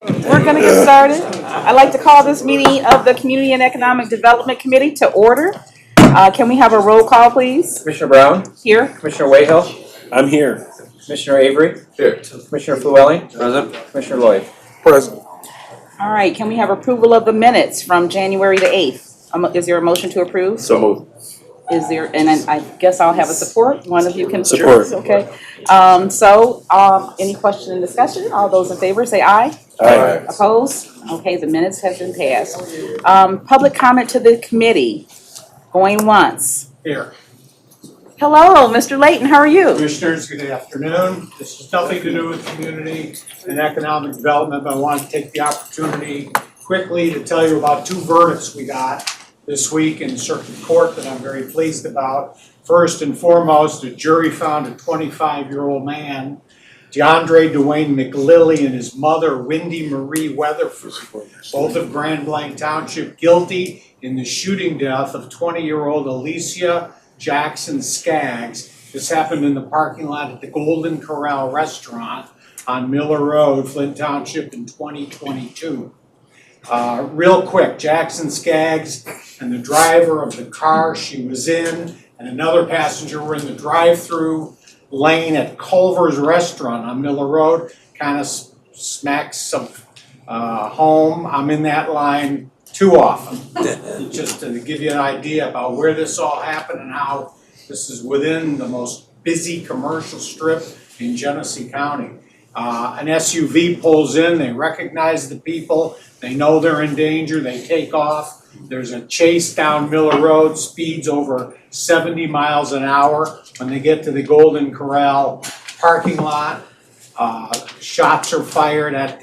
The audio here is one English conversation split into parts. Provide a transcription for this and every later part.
We're going to get started. I'd like to call this meeting of the Community and Economic Development Committee to order. Can we have a roll call, please? Commissioner Brown? Here. Commissioner Wayhill? I'm here. Commissioner Avery? Here. Commissioner Flewelling? Present. Commissioner Lloyd? Present. All right, can we have approval of the minutes from January the 8th? Is there a motion to approve? So moved. Is there, and I guess I'll have a support. One of you can Support. Okay. Any question and discussion? All those in favor say aye. Aye. Opposed? Okay, the minutes have been passed. Public comment to the committee. Going once. Here. Hello, Mr. Layton, how are you? Commissioners, good afternoon. This has nothing to do with community and economic development, but I want to take the opportunity quickly to tell you about two verdicts we got this week in circuit court that I'm very pleased about. First and foremost, a jury found a 25-year-old man, DeAndre Dwayne McLilly, and his mother, Wendy Marie Weatherford, both of Grand Blanc Township, guilty in the shooting death of 20-year-old Alicia Jackson Skaggs. This happened in the parking lot at the Golden Corral restaurant on Miller Road, Flint Township in 2022. Real quick, Jackson Skaggs and the driver of the car she was in and another passenger were in the drive-through lane at Culver's restaurant on Miller Road, kind of smacks of home. I'm in that line too often, just to give you an idea about where this all happened and how this is within the most busy commercial strip in Genesee County. An SUV pulls in, they recognize the people, they know they're in danger, they take off. There's a chase down Miller Road, speeds over 70 miles an hour. When they get to the Golden Corral parking lot, shots are fired at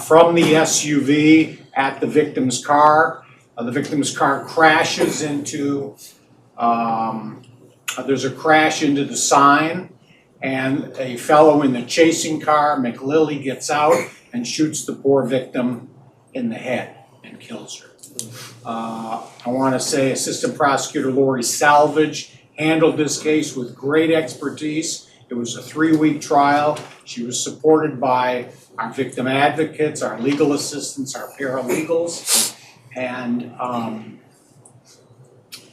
from the SUV at the victim's car. The victim's car crashes into, there's a crash into the sign, and a fellow in the chasing car, McLilly, gets out and shoots the poor victim in the head and kills her. I want to say Assistant Prosecutor Lori Salvage handled this case with great expertise. It was a 3-week trial. She was supported by our victim advocates, our legal assistants, our paralegals, and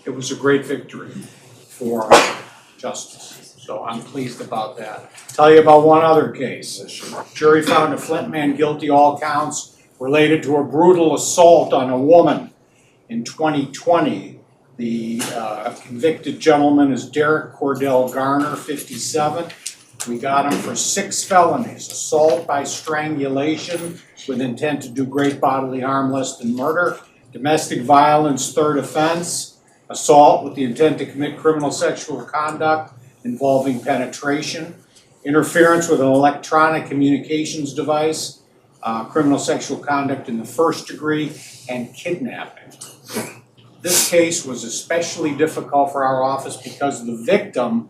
it was a great victory for justice. So I'm pleased about that. Tell you about one other case. Jury found a Flint man guilty, all counts related to a brutal assault on a woman in 2020. The convicted gentleman is Derek Cordell Garner, 57. We got him for 6 felonies: assault by strangulation with intent to do great bodily harm less than murder, domestic violence, 3rd offense, assault with the intent to commit criminal sexual conduct involving penetration, interference with an electronic communications device, criminal sexual conduct in the 1st degree, and kidnapping. This case was especially difficult for our office because the victim,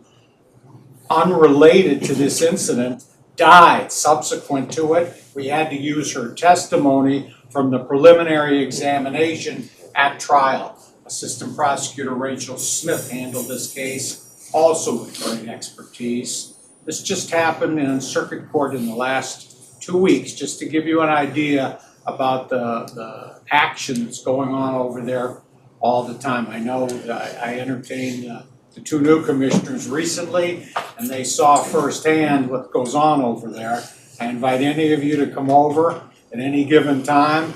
unrelated to this incident, died subsequent to it. We had to use her testimony from the preliminary examination at trial. Assistant Prosecutor Rachel Smith handled this case, also with great expertise. This just happened in circuit court in the last 2 weeks, just to give you an idea about the action that's going on over there all the time. I know that I entertained the 2 new commissioners recently, and they saw firsthand what goes on over there. I invite any of you to come over at any given time,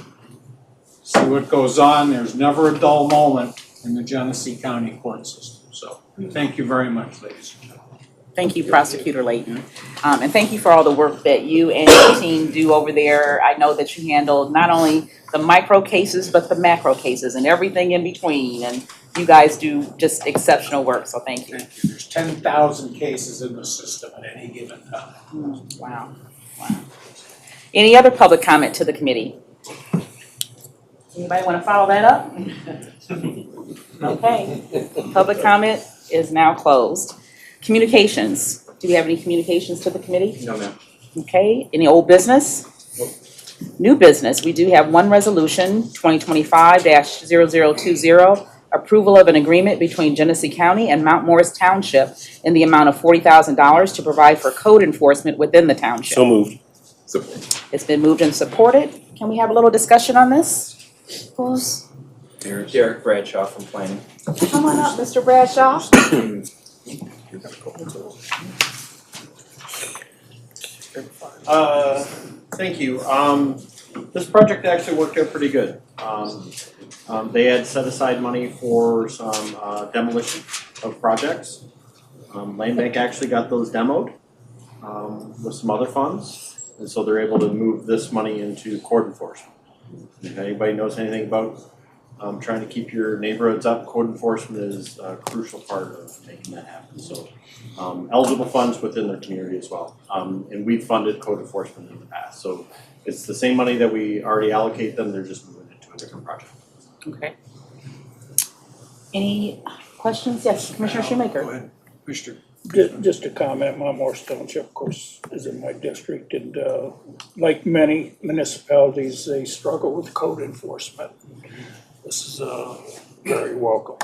see what goes on. There's never a dull moment in the Genesee County court system. So thank you very much, ladies and gentlemen. Thank you, Prosecutor Layton. And thank you for all the work that you and your team do over there. I know that you handle not only the micro cases, but the macro cases and everything in between. And you guys do just exceptional work, so thank you. Thank you. There's 10,000 cases in the system at any given time. Wow. Any other public comment to the committee? Anybody want to follow that up? Okay. Public comment is now closed. Communications. Do we have any communications to the committee? No, ma'am. Okay. Any old business? Nope. New business. We do have one resolution, 2025-0020, approval of an agreement between Genesee County and Mount Morris Township in the amount of $40,000 to provide for code enforcement within the township. So moved. Support. It's been moved and supported. Can we have a little discussion on this? Who's, Derek Bradshaw from Planning. come on up, Mr. Bradshaw. Thank you. This project actually worked out pretty good. They had set aside money for some demolition of projects. Land Bank actually got those demoed with some other funds, and so they're able to move this money into code enforcement. If anybody knows anything about trying to keep your neighborhoods up, code enforcement is a crucial part of making that happen. So eligible funds within their community as well. And we've funded code enforcement in the past. So it's the same money that we already allocate them, they're just moving it to a different project. Okay. Any questions? Yes, Commissioner Shoemaker. Go ahead, Commissioner. Just a comment, my Morris Township, of course, is in my district, and like many municipalities, they struggle with code enforcement. This is a very welcome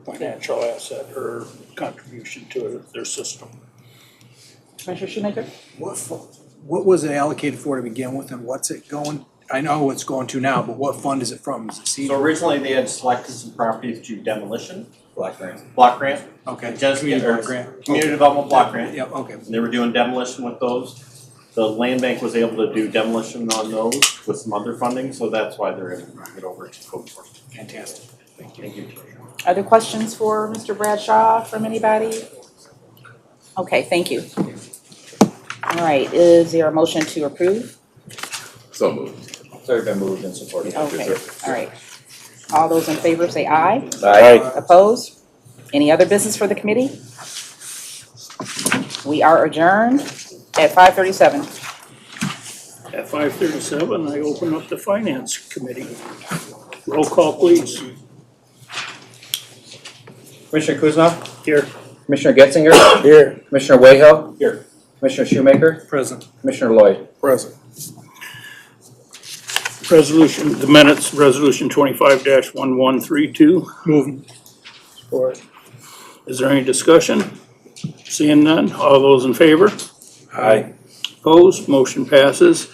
financial asset or contribution to their system. Commissioner Shoemaker? What was it allocated for to begin with, and what's it going? I know what it's going to now, but what fund is it from? Is it So CEDAR? originally they had selected some properties to demolition, Black Grant. block grant, Okay. Genesee Community or block grant. community development block grant. Yep, okay. And they were doing demolition with those. The land bank was able to do demolition on those with some other funding, so that's why they're able to move it over to code enforcement. Fantastic. Thank you. Thank you. Other questions for Mr. Bradshaw from anybody? Okay, thank you. All right, is there a motion to approve? So moved. Third been moved and supported. Okay, all right. All those in favor say aye. Aye. Opposed? Any other business for the committee? We are adjourned at 5:37. At 5:37, I open up the Finance Committee. Roll call, please. Commissioner Kuzma. Here. Commissioner Getzinger. Here. Commissioner Wayhill. Here. Commissioner Shoemaker. Present. Commissioner Lloyd. Present. Resolution, the minutes, resolution 25-1132. Moving. Support. Is there any discussion? Seeing none, all those in favor? Aye. Opposed, motion passes.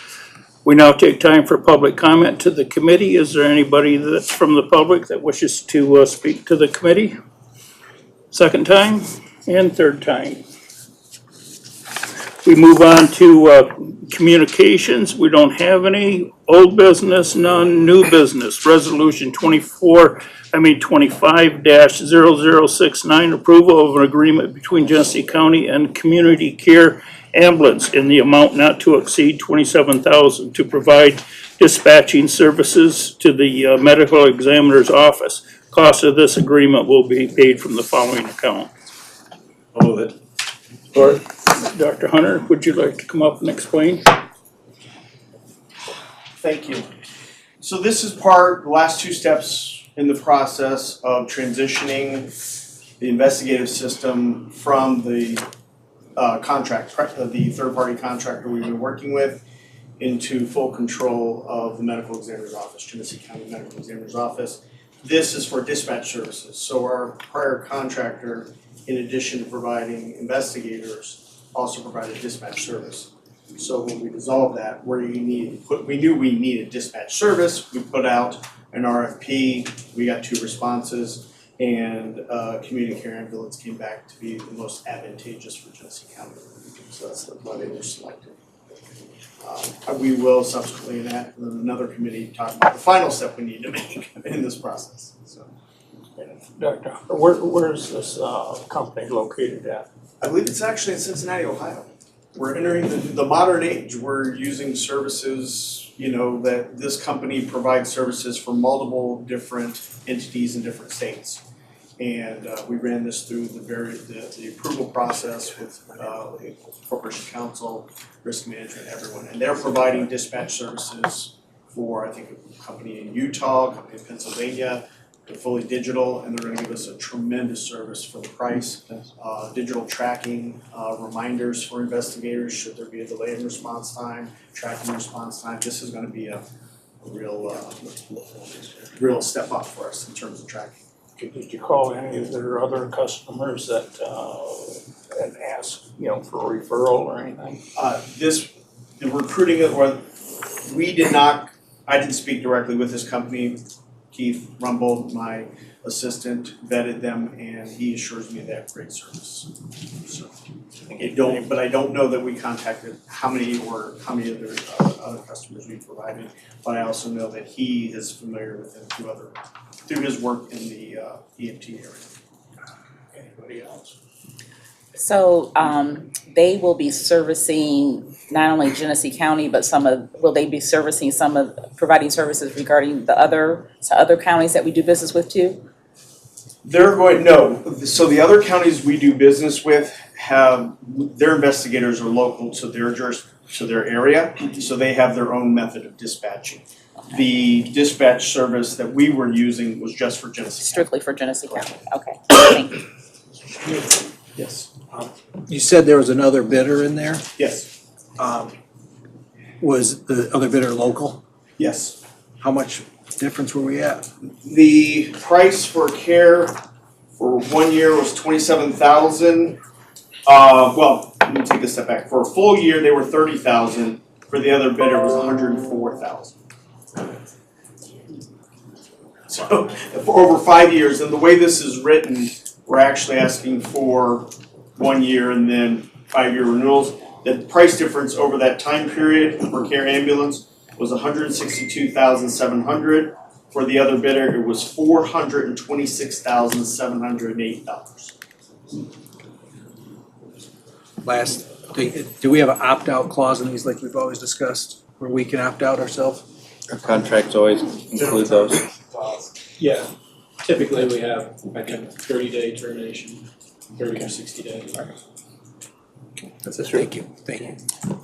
We now take time for public comment to the committee. Is there anybody that's from the public that wishes to speak to the committee? Second time and third time. We move on to communications. We don't have any. Old business, none. New business. Resolution 25-0069, approval of an agreement between Genesee County and Community Care Ambulance in the amount not to exceed $27,000 to provide dispatching services to the medical examiner's office. Cost of this agreement will be paid from the following account. Move it. Dr. Hunter, would you like to come up and explain? Thank you. So this is the last two steps in the process of transitioning the investigative system from the the third-party contractor we've been working with into full control of the medical examiner's office, Genesee County Medical Examiner's Office. This is for dispatch services. So our prior contractor, in addition to providing investigators, also provided dispatch service. So when we dissolved that, we knew we needed dispatch service. We put out an RFP. We got 2 responses, and Community Care Ambulance came back to be the most advantageous for Genesee County. So that's why they were selected. We will subsequently in another committee talk about the final step we need to make in this process. So Dr. Hunter, where is this company located at? I believe it's actually in Cincinnati, Ohio. We're entering the modern age. We're using services, that this company provides services for multiple different entities in different states. And we ran this through the approval process with Corporation Counsel, Risk Management, everyone. And they're providing dispatch services for, I think, a company in Utah, a company in Pennsylvania. They're fully digital, and they're gonna give us a tremendous service for the price. Digital tracking, reminders for investigators, should there be a delay in response time, tracking response time. This is gonna be a real step up for us in terms of tracking. Did you call any of their other customers that and ask, for a referral or anything? This the recruiting, or we did not, I didn't speak directly with this company. Keith Rumble, my assistant, vetted them, and he assures me they have great service. So, but I don't know that we contacted how many other customers we provided, but I also know that he is familiar with them through his work in the EMT area. Anybody else? So, they will be servicing not only Genesee County, but will they be servicing providing services regarding to other counties that we do business with too? So the other counties we do business with have, their investigators are local to their area, so they have their own method of dispatching. The dispatch service that we were using was just for Genesee County. Strictly for Genesee County, okay, thank you. Yes. You said there was another bidder in there. Yes. Was the other bidder local? Yes. How much difference were we at? The price for care for 1 year was $27,000. Well, let me take a step back. For a full year, they were $30,000. For the other bidder, it was $104,000. So for over 5 years, and the way this is written, we're actually asking for 1 year and then 5-year renewals. The price difference over that time period for care ambulance was $162,700. For the other bidder, it was $426,708. Last thing, do we have an opt-out clause in these like we've always discussed, where we can opt out ourselves? Our contracts always include those. Yeah, typically we have like a 30-day termination, 30 to 60 days. That's it. Thank you.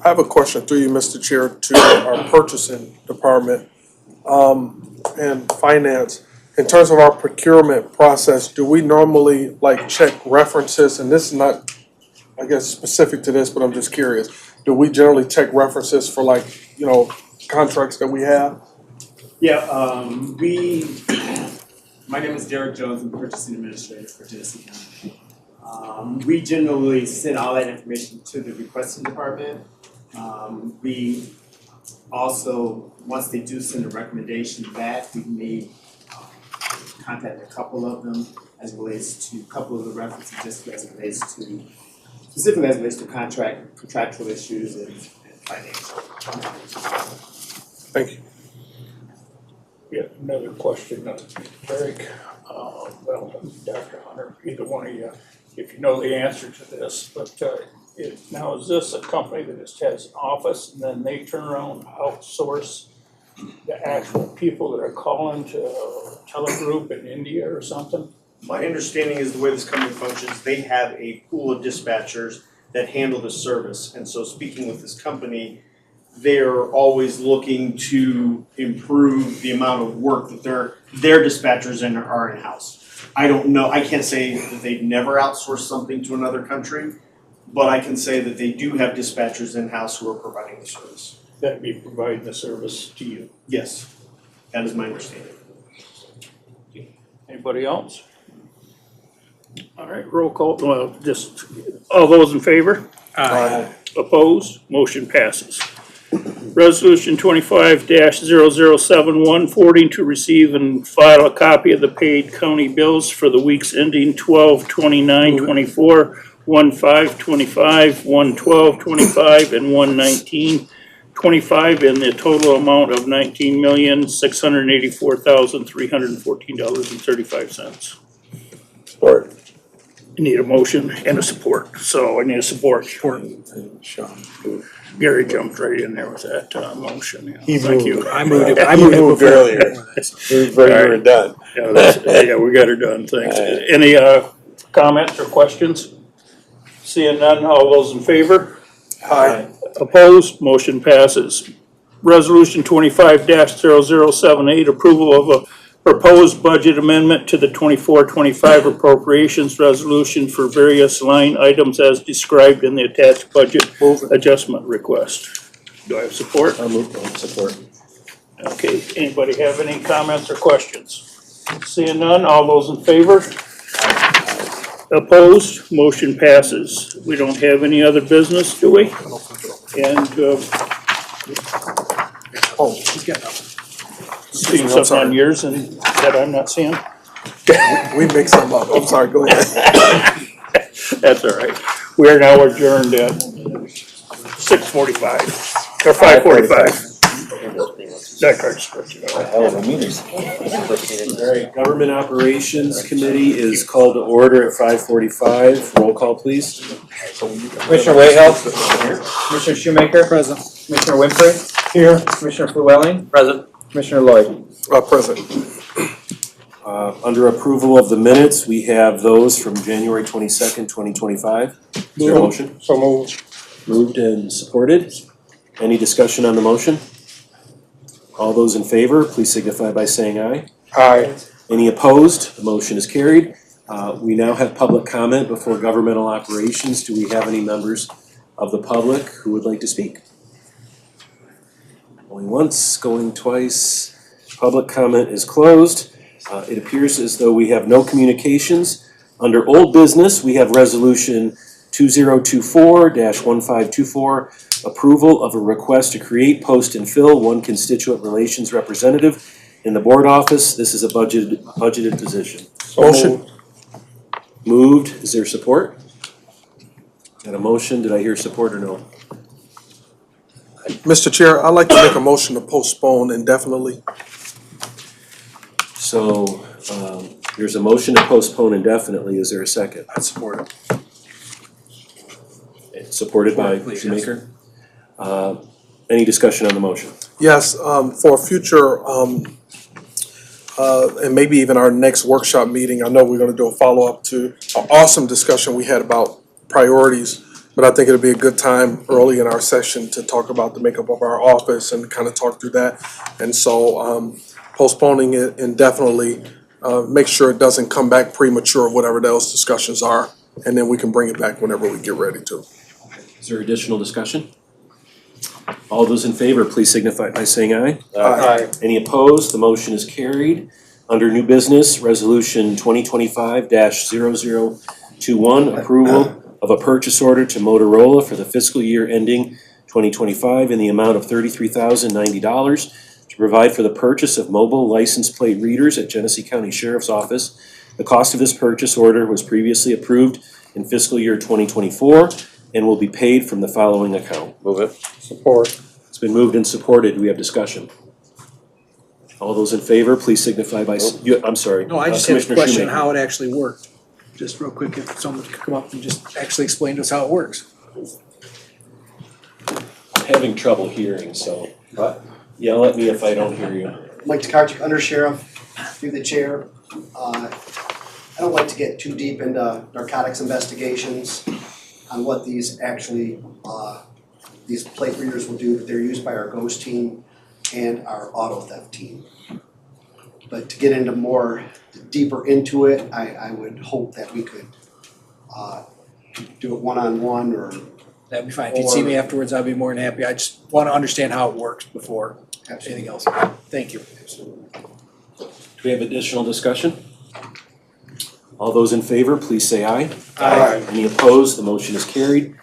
I have a question through you, Mr. Chair, to our purchasing department and finance. In terms of our procurement process, do we normally check references? And this is not, I guess, specific to this, but I'm just curious. Do we generally check references for contracts that we have? Yeah, my name is Derek Jones, I'm purchasing administrator for Genesee County. We generally send all that information to the requesting department. We also, once they do send a recommendation back, we may contact a couple of them as it relates to a couple of the references, just as it relates to, specifically as it relates to contractual issues and financial. Thank you. Yeah, another question, Eric, Dr. Hunter, either one of you, if you know the answer to this, but now is this a company that just has an office and then they turn around and outsource the actual people that are calling to a telegroup in India or something? My understanding is the way this company functions, they have a pool of dispatchers that handle the service. And so speaking with this company, they're always looking to improve the amount of work that their dispatchers are in-house. I don't know, I can't say that they've never outsourced something to another country, but I can say that they do have dispatchers in-house who are providing the service. That'd be providing the service to you. Yes, that is my understanding. Anybody else? All right, roll call, well, just, all those in favor? Aye. Opposed? Motion passes. Resolution 25-0071, forwarding to receive and file a copy of the paid county bills for the weeks ending 12/29/24, 1/5/25, 1/12/25, and 1/19/25 in the total amount of $19,684,314.35. Support. Need a motion and a support, so I need a support. Sean. Gary jumped right in there with that motion. He Thank moved. you. I moved it. He moved earlier. We were done. Yeah, we got her done, thanks. Any comments or questions? Seeing none, all those in favor? Aye. Opposed? Motion passes. Resolution 25-0078, approval of a proposed budget amendment to the 24-25 appropriations resolution for various line items as described in the attached budget adjustment request. Do I have support? I'll move support. Okay, anybody have any comments or questions? Seeing none, all those in favor? Opposed? Motion passes. We don't have any other business, do we? And Oh, He's got nothing. Seeing I'm something sorry. on yours and that I'm not seeing? we mixed them up. I'm sorry, go ahead. That's all right. We are now adjourned at 6:45, or 5:45. That card's switching. Hell of a meeting. All right, Government Operations Committee is called to order at 5:45. Roll call, please. Commissioner Wayhill? Commissioner Shoemaker? Present. Commissioner Winfrey? Here. Commissioner Flewelling? Present. Commissioner Lloyd? Present. Under approval of the minutes, we have those from January 22nd, 2025. Is there a motion? So moved. Moved and supported. Any discussion on the motion? All those in favor, please signify by saying aye. Aye. Any opposed? The motion is carried. We now have public comment before governmental operations. Do we have any members of the public who would like to speak? Going once, going twice. Public comment is closed. It appears as though we have no communications. Under old business, we have resolution 2024-1524, approval of a request to create, post, and fill one constituent relations representative in the board office. This is a budgeted position. Motion. Moved. Is there support? Got a motion. Did I hear support or no? Mr. Chair, I'd like to make a motion to postpone indefinitely. So there's a motion to postpone indefinitely. Is there a second? I support it. Supported by Please, Shoemaker. Any discussion on the motion? Yes, for future, and maybe even our next workshop meeting, I know we're gonna do a follow-up to an awesome discussion we had about priorities, but I think it'll be a good time early in our session to talk about the makeup of our office and kind of talk through that. And so postponing it indefinitely, make sure it doesn't come back premature, whatever those discussions are, and then we can bring it back whenever we get ready to. Is there additional discussion? All those in favor, please signify by saying aye. Aye. Any opposed? The motion is carried. Under new business, resolution 2025-0021, approval of a purchase order to Motorola for the fiscal year ending 2025 in the amount of $33,090 to provide for the purchase of mobile license plate readers at Genesee County Sheriff's Office. The cost of this purchase order was previously approved in fiscal year 2024 and will be paid from the following account. Move it. Support. It's been moved and supported. Do we have discussion? All those in favor, please signify by, I'm sorry. No, I just had a Commissioner question Shoemaker. how it actually worked. Just real quick, if someone could come up and just actually explain to us how it works. I'm having trouble hearing, so yell at me if I don't hear you. Mike Tkarczyk, Undersheriff, through the chair. I don't like to get too deep into narcotics investigations on what these actually, these plate readers will do, but they're used by our ghost team and our auto theft team. But to get into more deeper into it, I would hope that we could do it one-on-one or. That'd be fine. If you'd see me afterwards, I'd be more than happy. I just want to understand how it works before anything else. Thank you. Do we have additional discussion? All those in favor, please say aye. Aye. Any opposed? The motion is carried.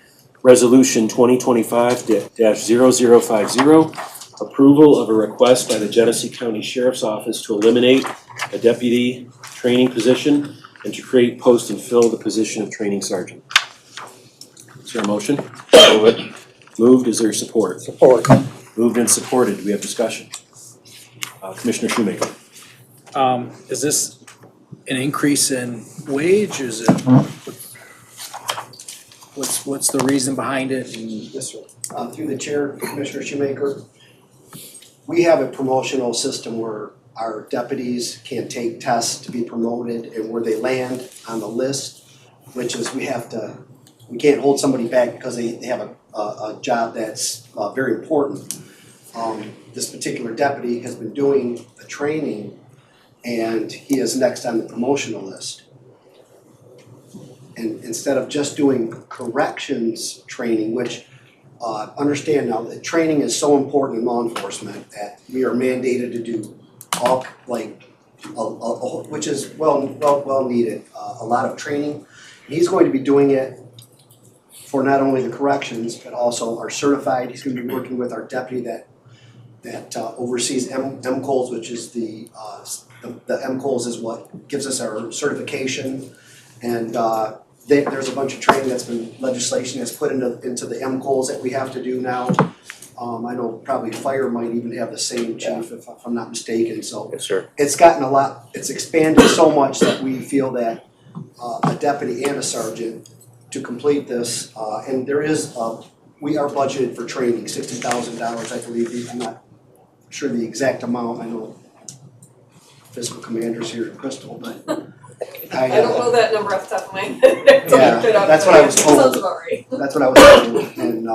Resolution 2025-0050, approval of a request by the Genesee County Sheriff's Office to eliminate a deputy training position and to create, post, and fill the position of training sergeant. Is there a motion? Move it. Moved. Is there support? Support. Moved and supported. Do we have discussion? Commissioner Shoemaker. Is this an increase in wage? Is it, what's the reason behind it? Yes, sir. Through the chair, Commissioner Shoemaker, we have a promotional system where our deputies can take tests to be promoted and where they land on the list, which is we can't hold somebody back because they have a job that's very important. This particular deputy has been doing the training and he is next on the promotional list. And instead of just doing corrections training, which understand now that training is so important in law enforcement that we are mandated to do all which is well needed, a lot of training. He's going to be doing it for not only the corrections, but also our certified, he's gonna be working with our deputy that oversees MCOLS, which is the MCOLS is what gives us our certification. And there's a bunch of training that's been, legislation that's put into the MCOLS that we have to do now. I know probably fire might even have the same, chief, if I'm not mistaken, so. Yes, sir. It's gotten a lot, it's expanded so much that we feel that a deputy and a sergeant to complete this, and there is, we are budgeted for training, $60,000, I believe, I'm not sure the exact amount, I know fiscal commander's here at Crystal, but I don't know that number off the top of my head. Yeah, that's what I was told. Sounds about right. That's what I was told, and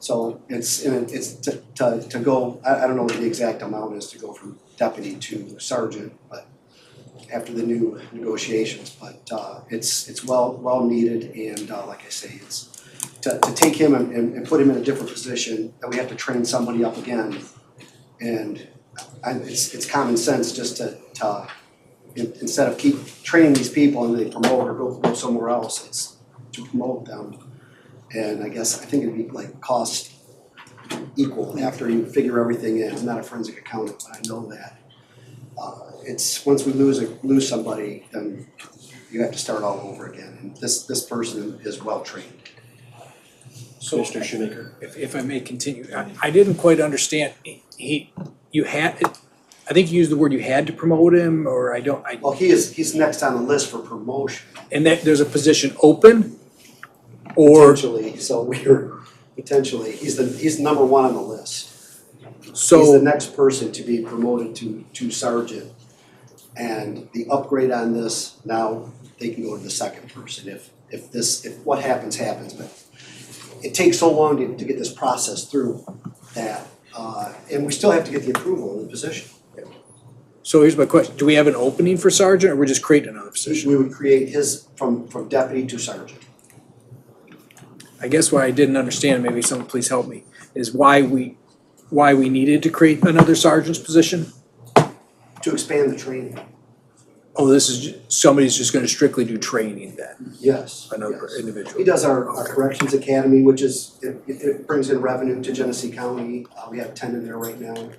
so it's to go, I don't know what the exact amount is to go from deputy to sergeant, but after the new negotiations, but it's well needed, and like I say, it's to take him and put him in a different position, that we have to train somebody up again, and it's common sense just to instead of keep training these people and they promote or go somewhere else, it's to promote them. And I think it'd be like cost equal after you figure everything in. I'm not a forensic accountant, but I know that. It's once we lose somebody, then you have to start all over again. And this person is well trained. So, Commissioner Shoemaker. if I may continue, I didn't quite understand, I think you used the word you had to promote him, or Well, he's next on the list for promotion. and that there's a position open? Or, Potentially, so potentially, he's number one on the list. He's the so, next person to be promoted to sergeant. And the upgrade on this, now they can go to the second person if what happens, but it takes so long to get this process through that, and we still have to get the approval of the position. so here's my question, do we have an opening for sergeant, or we're just creating another position? We would create his from deputy to sergeant. I guess what I didn't understand, maybe someone please help me, is why we needed to create another sergeant's position? To expand the training. Oh, somebody's just gonna strictly do training then, Yes. another yes. individual? He does our corrections academy, which is, it brings in revenue to Genesee County. We have 10 in there right now.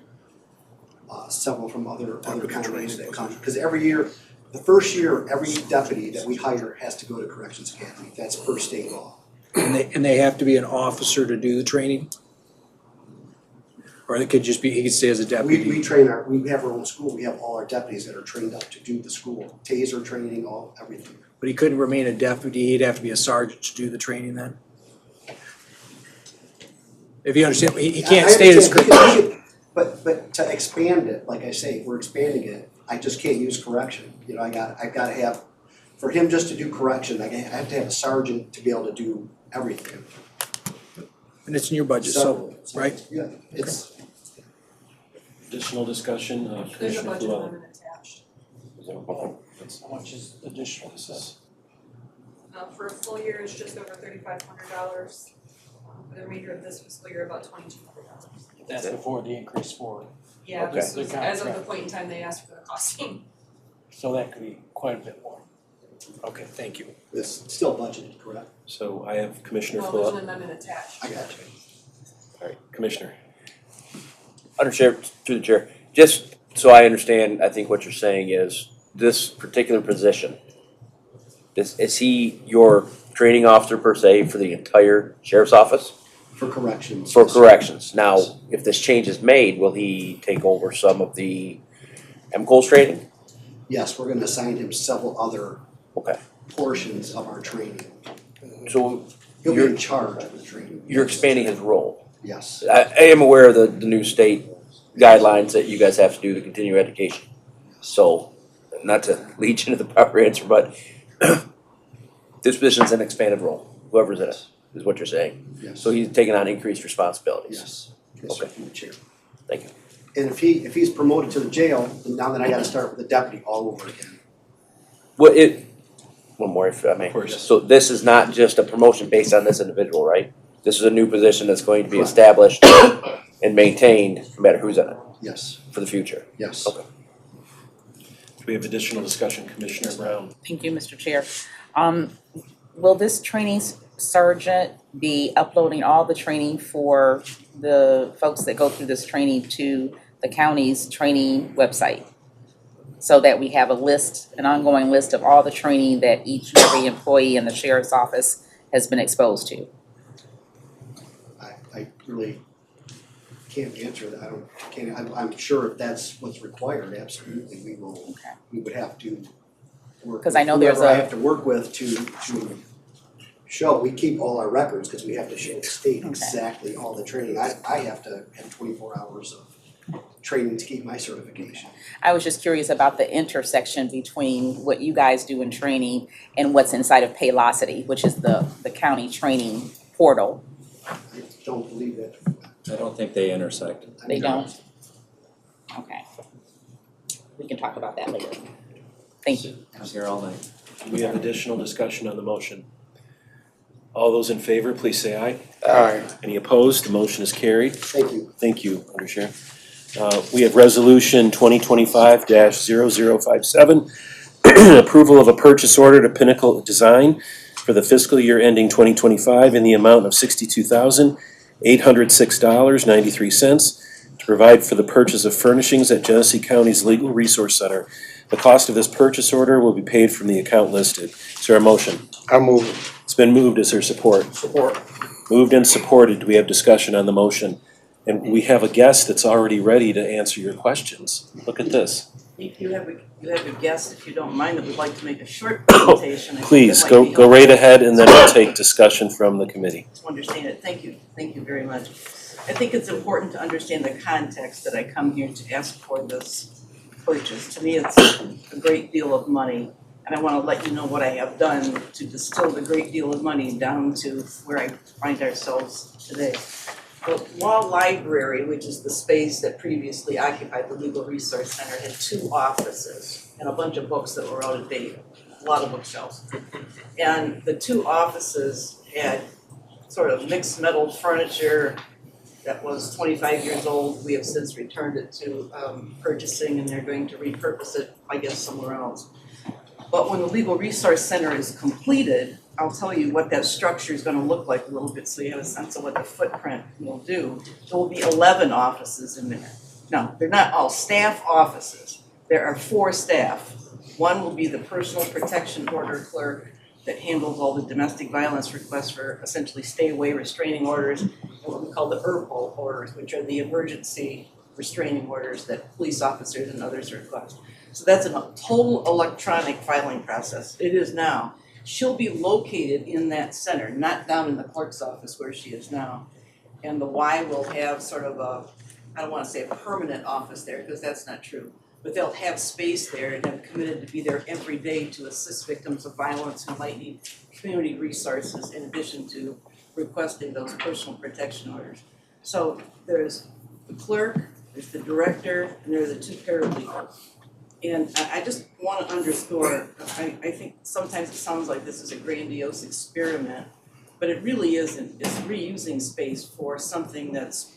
Several from other counties that come, because every year, the first year, every deputy that we hire has to go to corrections academy. That's per state law. And they have to be an officer to do the training? Or it could just be, he could stay as a deputy? We have our own school. We have all our deputies that are trained up to do the school, taser training, everything. But he couldn't remain a deputy, he'd have to be a sergeant to do the training then? If you understand, he can't stay as. But to expand it, like I say, we're expanding it, I just can't use correction. I've gotta have, for him just to do correction, I have to have a sergeant to be able to do everything. And it's in your budget, so, right? Yeah, it's, Additional discussion, There's a Commissioner budget Llewellyn. amendment attached. How much is additional, this is? For a full year, it's just over $3,500. For the remainder of this fiscal year, about $2,200. That's before the increase for, Yeah, Okay. this was as of the point in time they asked for the costing. so that could be quite a bit more. Okay, thank you. it's still budgeted, correct? So I have Commissioner Well, there's an Llewellyn. amendment attached. I got you. All right, Commissioner. Under Chair, through the chair, just so I understand, I think what you're saying is this particular position, is he your training officer per se for the entire sheriff's office? For corrections. For corrections. Now, if this change is made, will he take over some of the MCOLS training? Yes, we're gonna assign him several other Okay. portions of our training. So He'll be in charge of the training. you're expanding his role. Yes. I am aware of the new state guidelines that you guys have to do to continue education. So, not to lead you into the proper answer, but this position's an expanded role, whoever's in it, is what you're saying. Yes. So he's taking on increased responsibilities. Yes. Yes, sir, Okay. from the chair. Thank you. And if he's promoted to the jail, then now then I gotta start with the deputy all over again. Well, one more if I may. Of course. So this is not just a promotion based on this individual, right? This is a new position that's going to be Correct. established and maintained, no matter who's in it, Yes, for the future. yes. Okay. Do we have additional discussion, Commissioner Brown? Thank you, Mr. Chair. Will this training sergeant be uploading all the training for the folks that go through this training to the county's training website? So that we have a list, an ongoing list of all the training that each and every employee in the sheriff's office has been exposed to. I really can't answer that. I'm sure if that's what's required, absolutely, we would have to work 'Cause I know with there's whoever I a- have to work with to show, we keep all our records, because we have to show the state exactly all the training. I have to have 24 hours of training to keep my certification. I was just curious about the intersection between what you guys do in training and what's inside of Paylocity, which is the county training portal. I don't believe that. I don't think they intersect. They don't? Okay. We can talk about that later. Thank you. I was here all night. We have additional discussion on the motion. All those in favor, please say aye. Aye. Any opposed? The motion is carried. Thank you. Thank you, Under Sheriff. We have resolution 2025-0057, approval of a purchase order to Pinnacle Design for the fiscal year ending 2025 in the amount of $62,806.93 to provide for the purchase of furnishings at Genesee County's Legal Resource Center. The cost of this purchase order will be paid from the account listed. Is there a motion? I'll move it. It's been moved. Is there support? Support. Moved and supported. Do we have discussion on the motion? And we have a guest that's already ready to answer your questions. Look at this. You have a guest, if you don't mind, that would like to make a short presentation. I think Please, that go might be go right helpful ahead, and then we'll take discussion from the committee. To understand it. Thank you very much. I think it's important to understand the context that I come here to ask for this purchase. To me, it's a great deal of money, and I want to let you know what I have done to distill the great deal of money down to where I find ourselves today. The law library, which is the space that previously occupied the Legal Resource Center, had 2 offices and a bunch of books that were out of date, a lot of bookshelves. And the 2 offices had sort of mixed metal furniture that was 25 years old. We have since returned it to purchasing, and they're going to repurpose it, I guess, somewhere else. But when the Legal Resource Center is completed, I'll tell you what that structure is going to look like a little bit so you have a sense of what the footprint will do. There will be 11 offices in there. No, they're not all staff offices. There are 4 staff. One will be the personal protection order clerk that handles all the domestic violence requests for essentially stay away restraining orders, and what we call the ERPO orders, which are the emergency restraining orders that police officers and others request. So that's a total electronic filing process. It is now. She'll be located in that center, not down in the clerk's office where she is now. And the Y will have sort of a, I don't want to say a permanent office there, because that's not true. But they'll have space there and have committed to be there every day to assist victims of violence who might need community resources in addition to requesting those personal protection orders. So there's the clerk, there's the director, and there are the 2 paralegals. And I just want to underscore, I think sometimes it sounds like this is a grandiose experiment, but it really isn't. It's reusing space for something that's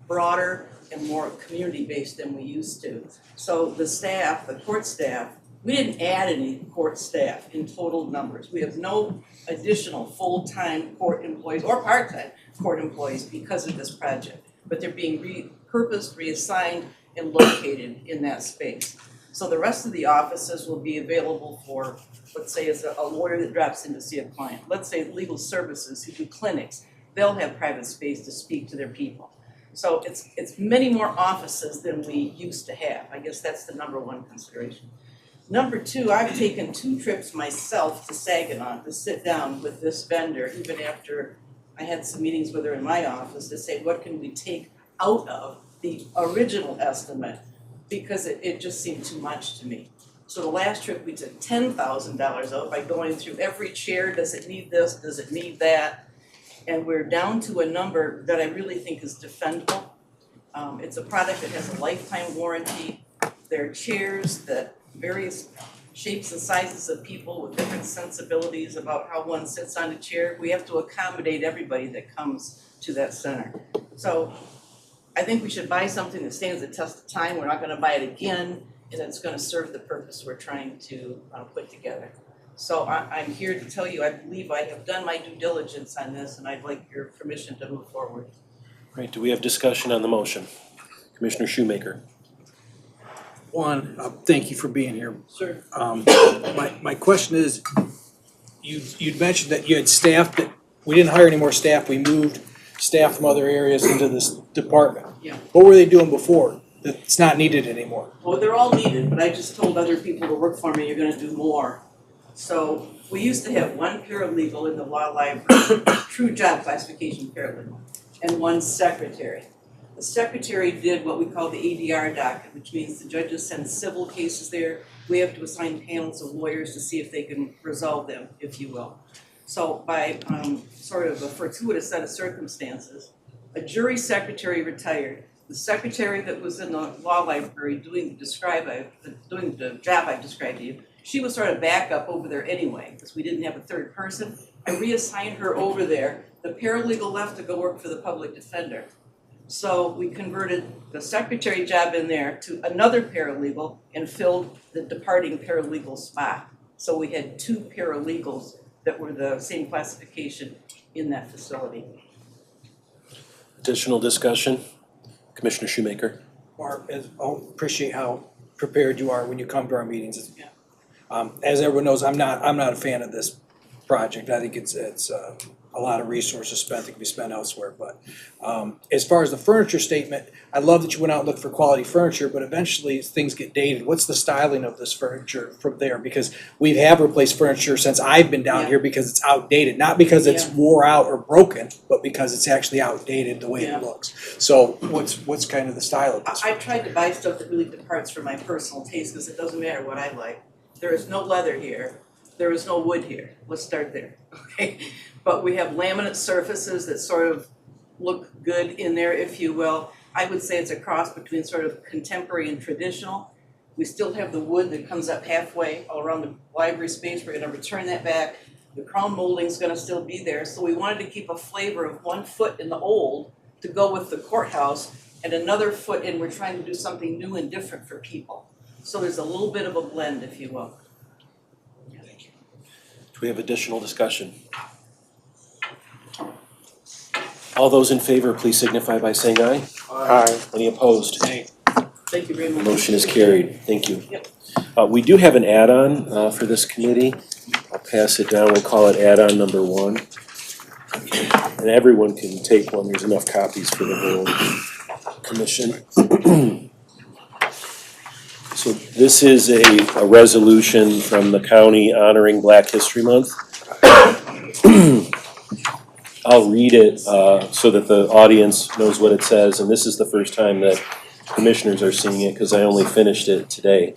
broader and more community-based than we used to. So the staff, the court staff, we didn't add any court staff in total numbers. We have no additional full-time court employees or part-time court employees because of this project, but they're being repurposed, reassigned, and located in that space. So the rest of the offices will be available for, let's say it's a lawyer that drops in to see a client. Let's say legal services who do clinics, they'll have private space to speak to their people. So it's many more offices than we used to have. I guess that's the number 1 consideration. Number 2, I've taken 2 trips myself to Saginaw to sit down with this vendor, even after I had some meetings with her in my office, to say what can we take out of the original estimate, because it just seemed too much to me. So the last trip we took $10,000 out by going through every chair. Does it need this? Does it need that? And we're down to a number that I really think is defendable. It's a product that has a lifetime warranty. There are chairs that various shapes and sizes of people with different sensibilities about how one sits on a chair. We have to accommodate everybody that comes to that center. So I think we should buy something that stands the test of time. We're not going to buy it again, and it's going to serve the purpose we're trying to put together. So I'm here to tell you, I believe I have done my due diligence on this, and I'd like your permission to move forward. Right, do we have discussion on the motion? Commissioner Shoemaker. One, thank you for being here. Sure. My question is, you'd mentioned that you had staff that, we didn't hire any more staff, we moved staff from other areas into this department. Yeah. What were they doing before that's not needed anymore? Well, they're all needed, but I just told other people to work for me, you're gonna do more. So we used to have one paralegal in the law library, true job classification paralegal, and one secretary. The secretary did what we call the ADR docket, which means the judges send civil cases there. We have to assign panels of lawyers to see if they can resolve them, if you will. So by sort of a fortuitous set of circumstances, a jury secretary retired. The secretary that was in the law library doing the job I described to you, she was sort of backup over there anyway, because we didn't have a third person. I reassigned her over there. The paralegal left to go work for the public defender. So we converted the secretary job in there to another paralegal and filled the departing paralegal spot. So we had two paralegals that were the same classification in that facility. Additional discussion? Commissioner Shoemaker. Barb, I appreciate how prepared you are when you come to our meetings. Yeah. As everyone knows, I'm not a fan of this project. I think it's a lot of resources spent that can be spent elsewhere. But as far as the furniture statement, I love that you went out and looked for quality furniture, but eventually things get dated. What's the styling of this furniture from there? Because we have replaced furniture since I've been down here because it's outdated, not because it's wore out or broken, but because it's actually outdated the way it looks. So what's kind of the style of this? I tried to buy stuff that really departs from my personal taste because it doesn't matter what I like. There is no leather here. There is no wood here. Let's start there, okay? But we have laminate surfaces that sort of look good in there, if you will. I would say it's a cross between sort of contemporary and traditional. We still have the wood that comes up halfway all around the library space. We're gonna return that back. The crown molding's gonna still be there. So we wanted to keep a flavor of 1 foot in the old to go with the courthouse and another foot in, we're trying to do something new and different for people. So there's a little bit of a blend, if you will. Do we have additional discussion? All those in favor, please signify by saying aye. Aye. Any opposed? Thank you very much. Motion is carried. Thank you. Yep. We do have an add-on for this committee. I'll pass it down. We'll call it add-on number 1. And everyone can take one. There's enough copies for the whole commission. So this is a resolution from the county honoring Black History Month. I'll read it so that the audience knows what it says, and this is the first time that commissioners are seeing it because I only finished it today.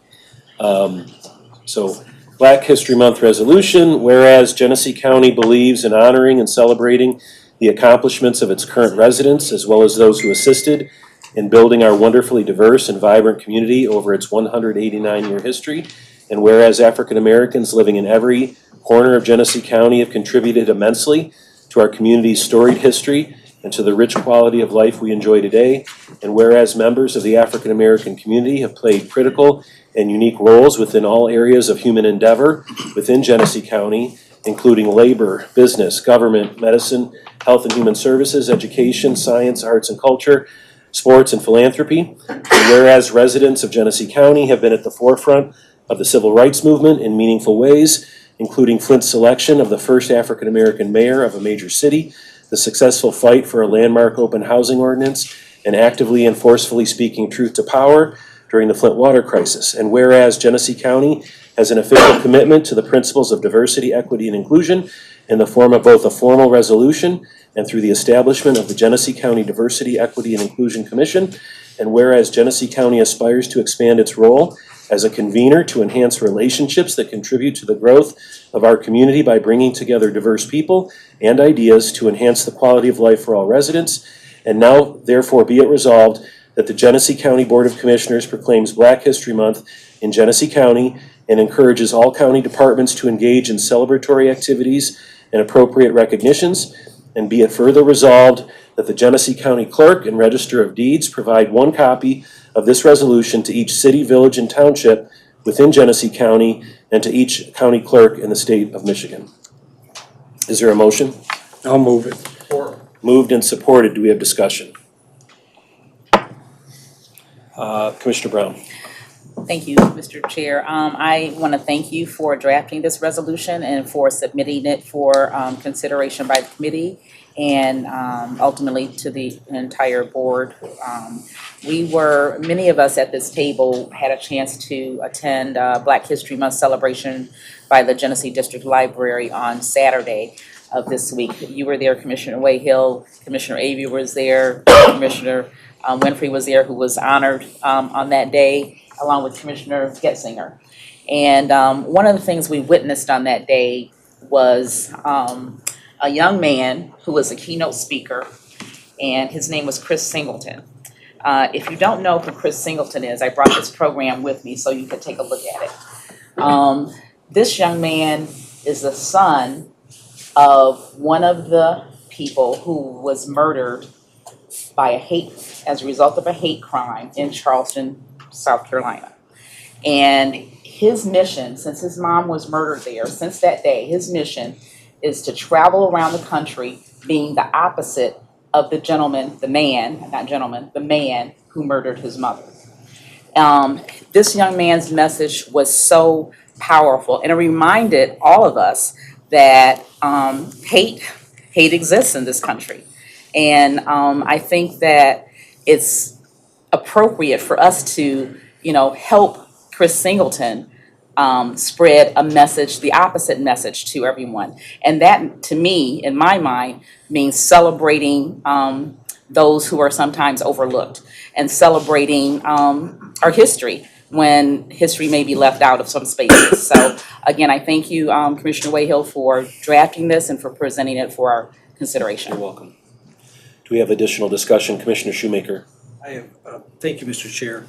So Black History Month resolution, whereas Genesee County believes in honoring and celebrating the accomplishments of its current residents as well as those who assisted in building our wonderfully diverse and vibrant community over its 189-year history. And whereas African Americans living in every corner of Genesee County have contributed immensely to our community's storied history and to the rich quality of life we enjoy today. And whereas members of the African American community have played critical and unique roles within all areas of human endeavor within Genesee County, including labor, business, government, medicine, health and human services, education, science, arts and culture, sports, and philanthropy. And whereas residents of Genesee County have been at the forefront of the civil rights movement in meaningful ways, including Flint's selection of the first African American mayor of a major city, the successful fight for a landmark open housing ordinance, and actively and forcefully speaking truth to power during the Flint water crisis. And whereas Genesee County has an official commitment to the principles of diversity, equity, and inclusion in the form of both a formal resolution and through the establishment of the Genesee County Diversity, Equity, and Inclusion Commission. And whereas Genesee County aspires to expand its role as a convener to enhance relationships that contribute to the growth of our community by bringing together diverse people and ideas to enhance the quality of life for all residents. And now, therefore, be it resolved that the Genesee County Board of Commissioners proclaims Black History Month in Genesee County and encourages all county departments to engage in celebratory activities and appropriate recognitions. And be it further resolved that the Genesee County Clerk and Register of Deeds provide 1 copy of this resolution to each city, village, and township within Genesee County and to each county clerk in the state of Michigan. Is there a motion? I'll move it. Moved and supported. Do we have discussion? Commissioner Brown. Thank you, Mr. Chair. I want to thank you for drafting this resolution and for submitting it for consideration by the committee and ultimately to the entire board. Many of us at this table had a chance to attend Black History Month celebration by the Genesee District Library on Saturday of this week. You were there, Commissioner Wayhill, Commissioner Avey was there, Commissioner Winfrey was there, who was honored on that day, along with Commissioner Getzinger. And one of the things we witnessed on that day was a young man who was a keynote speaker, and his name was Chris Singleton. If you don't know who Chris Singleton is, I brought this program with me so you could take a look at it. This young man is the son of one of the people who was murdered by as a result of a hate crime in Charleston, South Carolina. And his mission, since his mom was murdered there, since that day, his mission is to travel around the country being the opposite of the man who murdered his mother. This young man's message was so powerful, and it reminded all of us that hate exists in this country. And I think that it's appropriate for us to, help Chris Singleton spread a message, the opposite message to everyone. And that, to me, in my mind, means celebrating those who are sometimes overlooked and celebrating our history when history may be left out of some spaces. So again, I thank you, Commissioner Wayhill, for drafting this and for presenting it for our consideration. You're welcome. Do we have additional discussion? Commissioner Shoemaker. I have, thank you, Mr. Chair.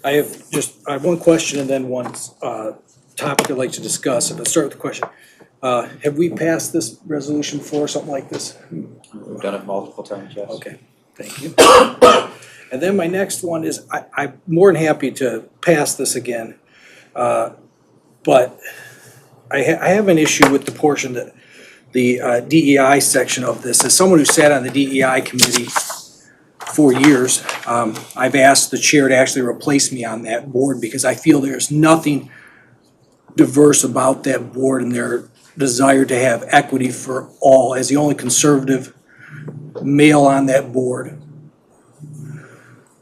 I have one question and then one topic I'd like to discuss. If I start with the question, have we passed this resolution for something like this? We've done it multiple times, yes. Okay, thank you. And then my next one is, I'm more than happy to pass this again, but I have an issue with the portion that the DEI section of this. As someone who sat on the DEI committee for years, I've asked the chair to actually replace me on that board because I feel there's nothing diverse about that board and their desire to have equity for all. As the only conservative male on that board,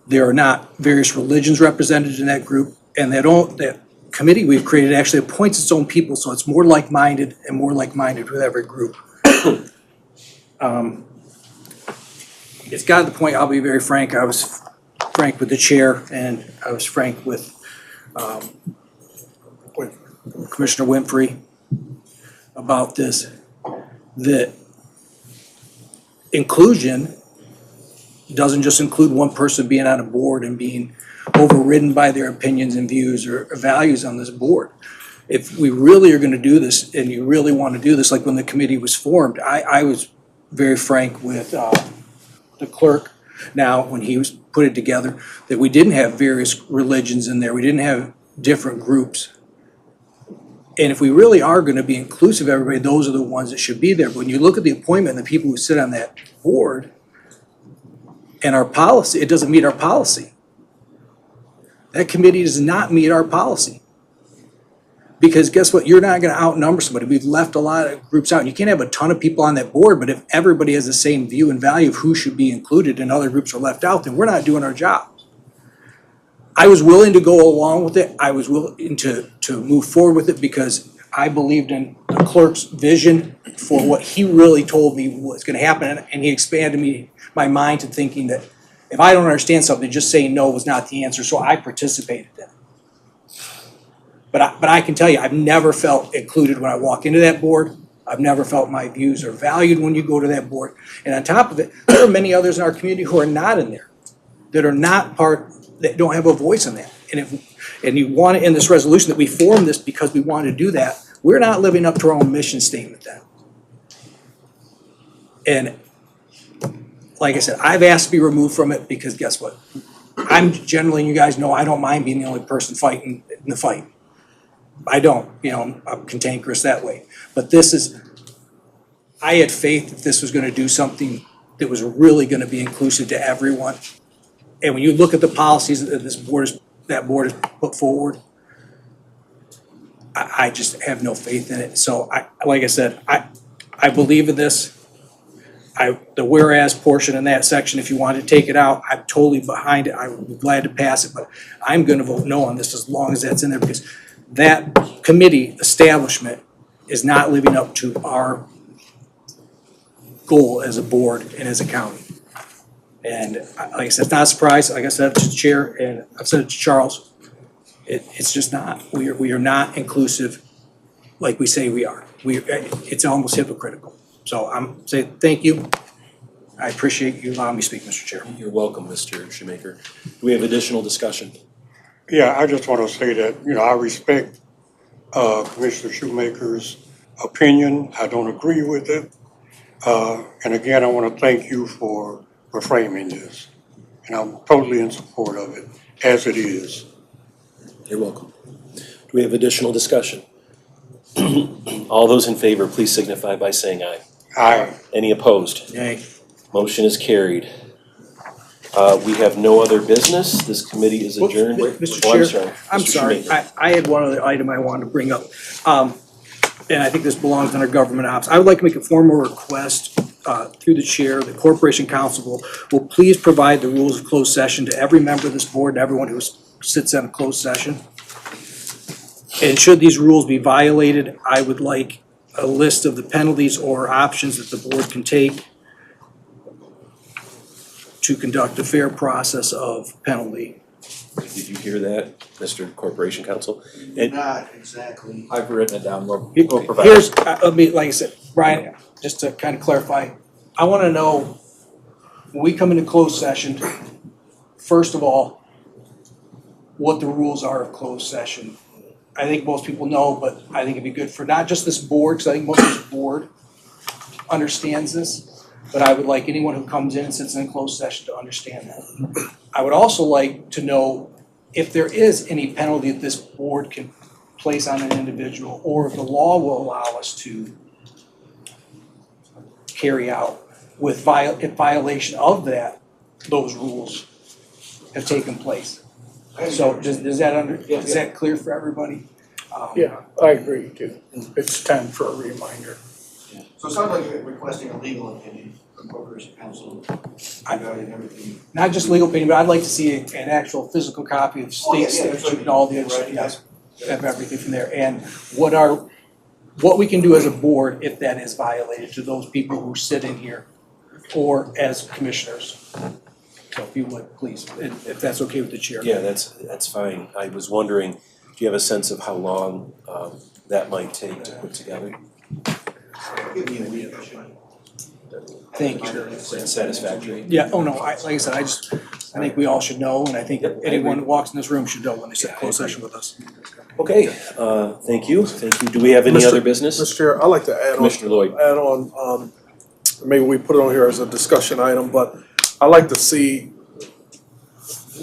there are not various religions represented in that group, and that committee we've created actually appoints its own people, so it's more like-minded and more like-minded with every group. It's gotten to the point, I'll be very frank, I was frank with the chair and I was frank with Commissioner Winfrey about this, that inclusion doesn't just include one person being on a board and being overridden by their opinions and views or values on this board. If we really are gonna do this and you really wanna do this, like when the committee was formed, I was very frank with the clerk now when he was put it together, that we didn't have various religions in there, we didn't have different groups. And if we really are gonna be inclusive of everybody, those are the ones that should be there. But when you look at the appointment and the people who sit on that board and our policy, it doesn't meet our policy. That committee does not meet our policy. Because guess what, you're not gonna outnumber somebody. We've left a lot of groups out. You can't have a ton of people on that board, but if everybody has the same view and value of who should be included and other groups are left out, then we're not doing our job. I was willing to go along with it. I was willing to move forward with it because I believed in the clerk's vision for what he really told me was gonna happen. And he expanded my mind to thinking that if I don't understand something, just saying no was not the answer, so I participated in it. But I can tell you, I've never felt included when I walk into that board. I've never felt my views are valued when you go to that board. And on top of it, there are many others in our community who are not in there, that are not part, that don't have a voice in that. And you want it in this resolution that we formed this because we want to do that. We're not living up to our own mission statement then. And like I said, I've asked to be removed from it because guess what? I'm generally, you guys know, I don't mind being the only person fighting in the fight. I don't, I'm cantankerous that way. But I had faith that this was gonna do something that was really gonna be inclusive to everyone. And when you look at the policies that that board has put forward, I just have no faith in it. So like I said, I believe in this. The whereas portion in that section, if you want to take it out, I'm totally behind it. I would be glad to pass it, but I'm gonna vote no on this as long as that's in there, because that committee establishment is not living up to our goal as a board and as a county. And like I said, it's not a surprise. Like I said to the chair, and I've said it to Charles, it's just not. We are not inclusive like we say we are. It's almost hypocritical. So I'm saying thank you. I appreciate you allowing me to speak, Mr. Chair. You're welcome, Mr. Shoemaker. Do we have additional discussion? Yeah, I just want to say that, I respect Commissioner Shoemaker's opinion. I don't agree with it. And again, I want to thank you for framing this. And I'm totally in support of it, as it is. You're welcome. Do we have additional discussion? All those in favor, please signify by saying aye. Aye. Any opposed? Nay. Motion is carried. We have no other business. This committee is adjourned. Mr. Oh, Chair, I'm Mr. sorry. Shoemaker. I had one other item I wanted to bring up. And I think this belongs under government ops. I would like to make a formal request through the chair. The Corporation Council will please provide the rules of closed session to every member of this board and everyone who sits in a closed session. And should these rules be violated, I would like a list of the penalties or options that the board can take to conduct a fair process of penalty. Did you hear that, Mr. Corporation Counsel? Not exactly. I've written it down. We'll provide. Here's, let me, like I said, Brian, just to kind of clarify, I want to know, when we come into closed session, first of all, what the rules are of closed session. I think most people know, but I think it'd be good for not just this board, because I think most of this board understands this, but I would like anyone who comes in and sits in a closed session to understand that. I would also like to know if there is any penalty that this board can place on an individual, or if the law will allow us to carry out with violation of those rules have taken place. So is that clear for everybody? Yeah, I agree too. It's time for a reminder. So it sounds like you're requesting a legal opinion from Corporation Council regarding everything. Not just legal opinion, but I'd like to see an actual physical copy of state statute and all the other stuff, yes, have everything from there. And what we can do as a board if that is violated to those people who sit in here or as commissioners. So if you would, please, if that's okay with the chair. Yeah, that's fine. I was wondering, do you have a sense of how long that might take to put together? Give me a week. Thank you. Is that satisfactory? Yeah, like I said, I think we all should know, and I think anyone who walks in this room should know when they sit in closed session with us. Okay, thank you. Do we have any other business? Mr. Chair, I'd like to add Commissioner Lloyd. Maybe we put it on here as a discussion item, but I'd like to see,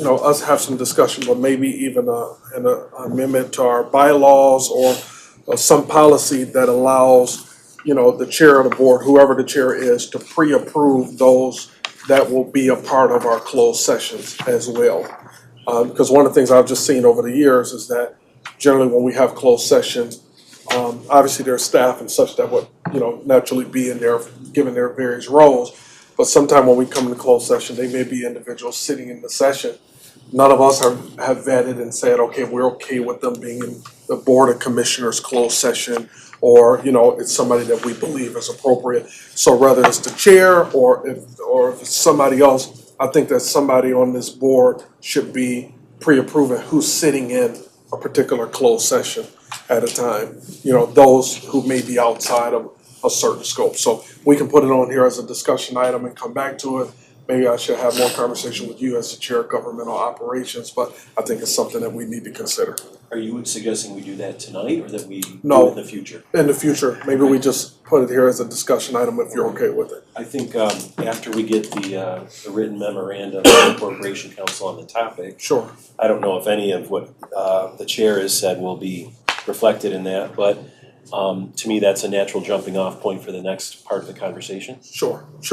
us have some discussion, but maybe even an amendment to our bylaws or some policy that allows, the chair of the board, whoever the chair is, to pre-approve those that will be a part of our closed sessions as well. Because one of the things I've just seen over the years is that generally when we have closed session, obviously there's staff and such that would, naturally be in there, given their various roles. But sometime when we come into closed session, they may be individuals sitting in the session. None of us have vetted and said, okay, we're okay with them being in the Board of Commissioners closed session, or, it's somebody that we believe is appropriate. So whether it's the chair or if it's somebody else, I think that somebody on this board should be pre-approving who's sitting in a particular closed session at a time. Those who may be outside of a certain scope. So we can put it on here as a discussion item and come back to it. Maybe I should have more conversation with you as the chair of governmental operations, but I think it's something that we need to consider. Are you suggesting we do that tonight or that we do No. it in the future? In the future, maybe we just put it here as a discussion item if you're okay with it. I think after we get the written memorandum from the Corporation Council on the topic. Sure. I don't know if any of what the chair has said will be reflected in that, but to me, that's a natural jumping off point for the next part of the conversation. Sure. I would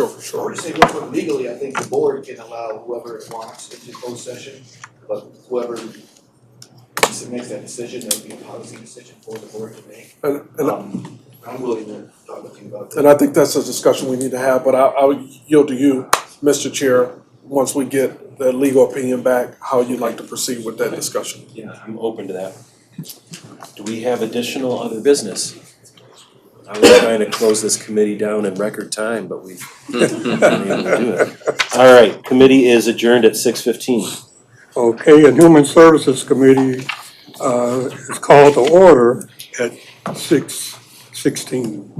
just say real quick, legally, I think the board can allow whoever it wants into closed session, but whoever makes that decision, that would be a policy decision for the board to make. And I'm willing to talk with you about that. And I think that's a discussion we need to have, but I would yield to you, Mr. Chair, once we get the legal opinion back, how you'd like to proceed with that discussion. Yeah, I'm open to that. Do we have additional other business? I was trying to close this committee down in record time, but we've been able to do it. All right, committee is adjourned at 6:15. Okay, and Human Services Committee is called to order at 6:16.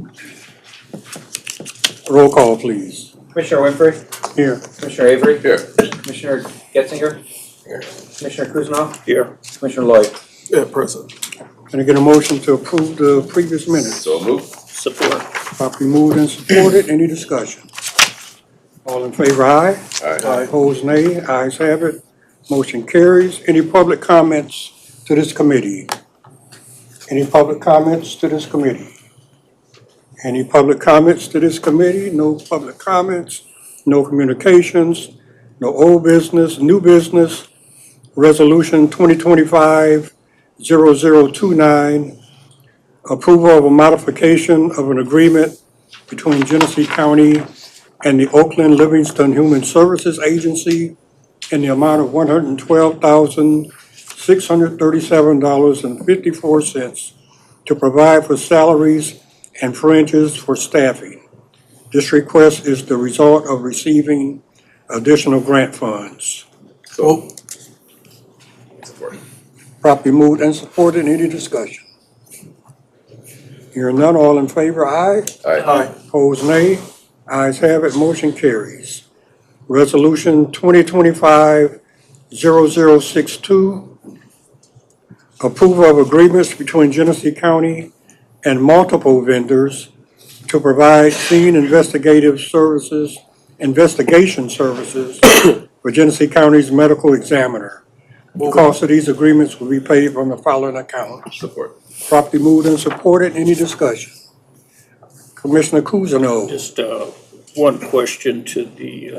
Roll call, please. Commissioner Winfrey? Here. Commissioner Avery? Here. Commissioner Getzinger? Here. Commissioner Kuznow? Here. Commissioner Lloyd? Yeah, present. Can I get a motion to approve the previous minutes? So moved. Support. Properly moved and supported. Any discussion? All in favor, aye. Aye. Opposed, nay. Ayes have it. Motion carries. Any public comments to this committee? Any public comments to this committee? Any public comments to this committee? No public comments, no communications, no old business, new business. Resolution 2025-0029, approval of a modification of an agreement between Genesee County and the Oakland Livingston Human Services Agency in the amount of $112,637.54 to provide for salaries and fringes for staffing. This request is the result of receiving additional grant funds. So, Properly moved and supported. Any discussion? Hearing none, all in favor, aye. aye. Opposed, nay. Ayes have it, motion carries. Resolution 2025-0062, approval of agreements between Genesee County and multiple vendors to provide scene investigation services for Genesee County's medical examiner. The cost of these agreements will be paid from the following account. Support. Properly moved and supported. Any discussion? Commissioner Kuzno. Just one question to the,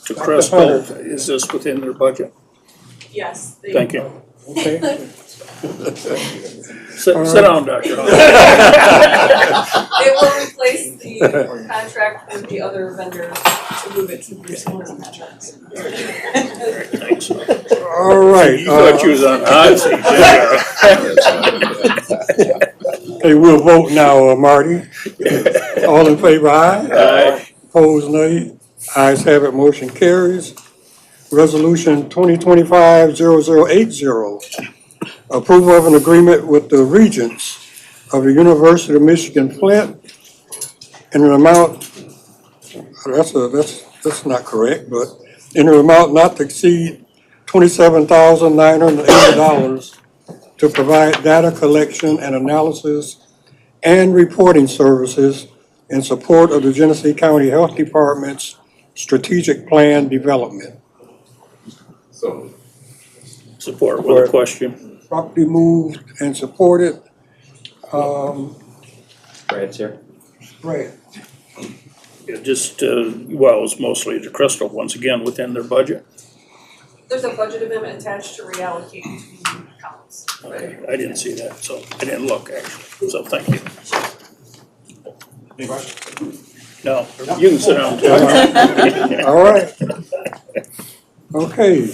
to Crespo. Is this within their budget? Yes. Thank you. Okay. Sit down, Doctor. They will replace the contract with the other vendor to move it to Bruce Miller's contract. Thanks. All right. You thought you was on hot seat. Okay, we'll vote now, Marty. All in favor, aye. Aye. Opposed, nay. Ayes have it, motion carries. Resolution 2025-0080, approval of an agreement with the Regents of the University of Michigan Flint in an amount, that's not correct, but in an amount not to exceed $27,980 to provide data collection and analysis and reporting services in support of the Genesee County Health Department's strategic plan development. So. Support with a question. Properly moved and supported. Brad's here. Right. Yeah, just, well, it's mostly the Crystal, once again, within their budget. There's a budget amendment attached to reallocate between accounts. Okay, I didn't see that, so I didn't look actually, so thank you. Any questions? No, you can sit down. All right. Okay,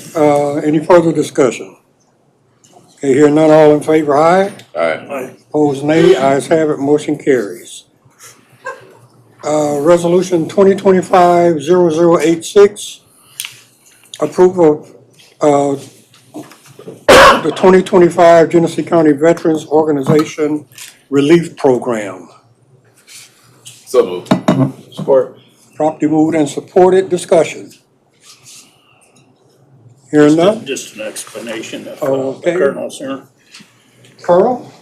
any further discussion? Okay, hearing none, all in favor, aye. Aye. Opposed, nay. Ayes have it, motion carries. Resolution 2025-0086, approval of the 2025 Genesee County Veterans Organization Relief Program. So moved. Support. Properly moved and supported. Discussion. Hearing none? Just an explanation if Okay. the Colonel's here. Colonel?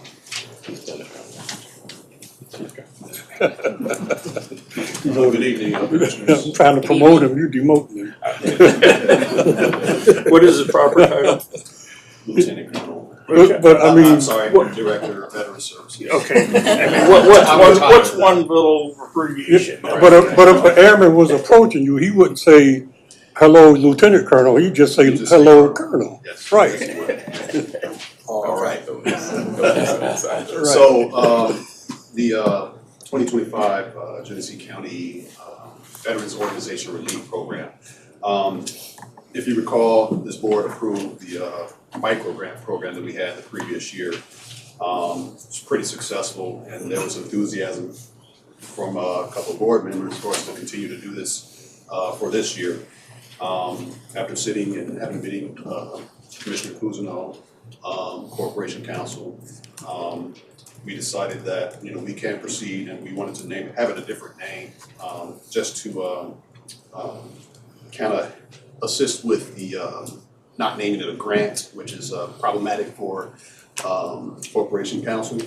Good evening, I'm trying to promote him, you demoting him. What is the proper title? Lieutenant Colonel. But I mean, I'm sorry, Director of Veteran Services. Okay, I mean, what's one little abbreviation? but if an airman was approaching you, he wouldn't say, "Hello, Lieutenant Colonel." He'd just say, "Hello, Colonel." Yes. Right. All right. So, the 2025 Genesee County Veterans Organization Relief Program. If you recall, this board approved the micro grant program that we had the previous year. It's pretty successful, and there was enthusiasm from a couple of board members for us to continue to do this for this year. After sitting and having a meeting, Commissioner Cousineau, Corporation Council, we decided that, you know, we can't proceed, and we wanted to have it a different name, just to kind of assist with the not naming it a grant, which is problematic for Corporation Council.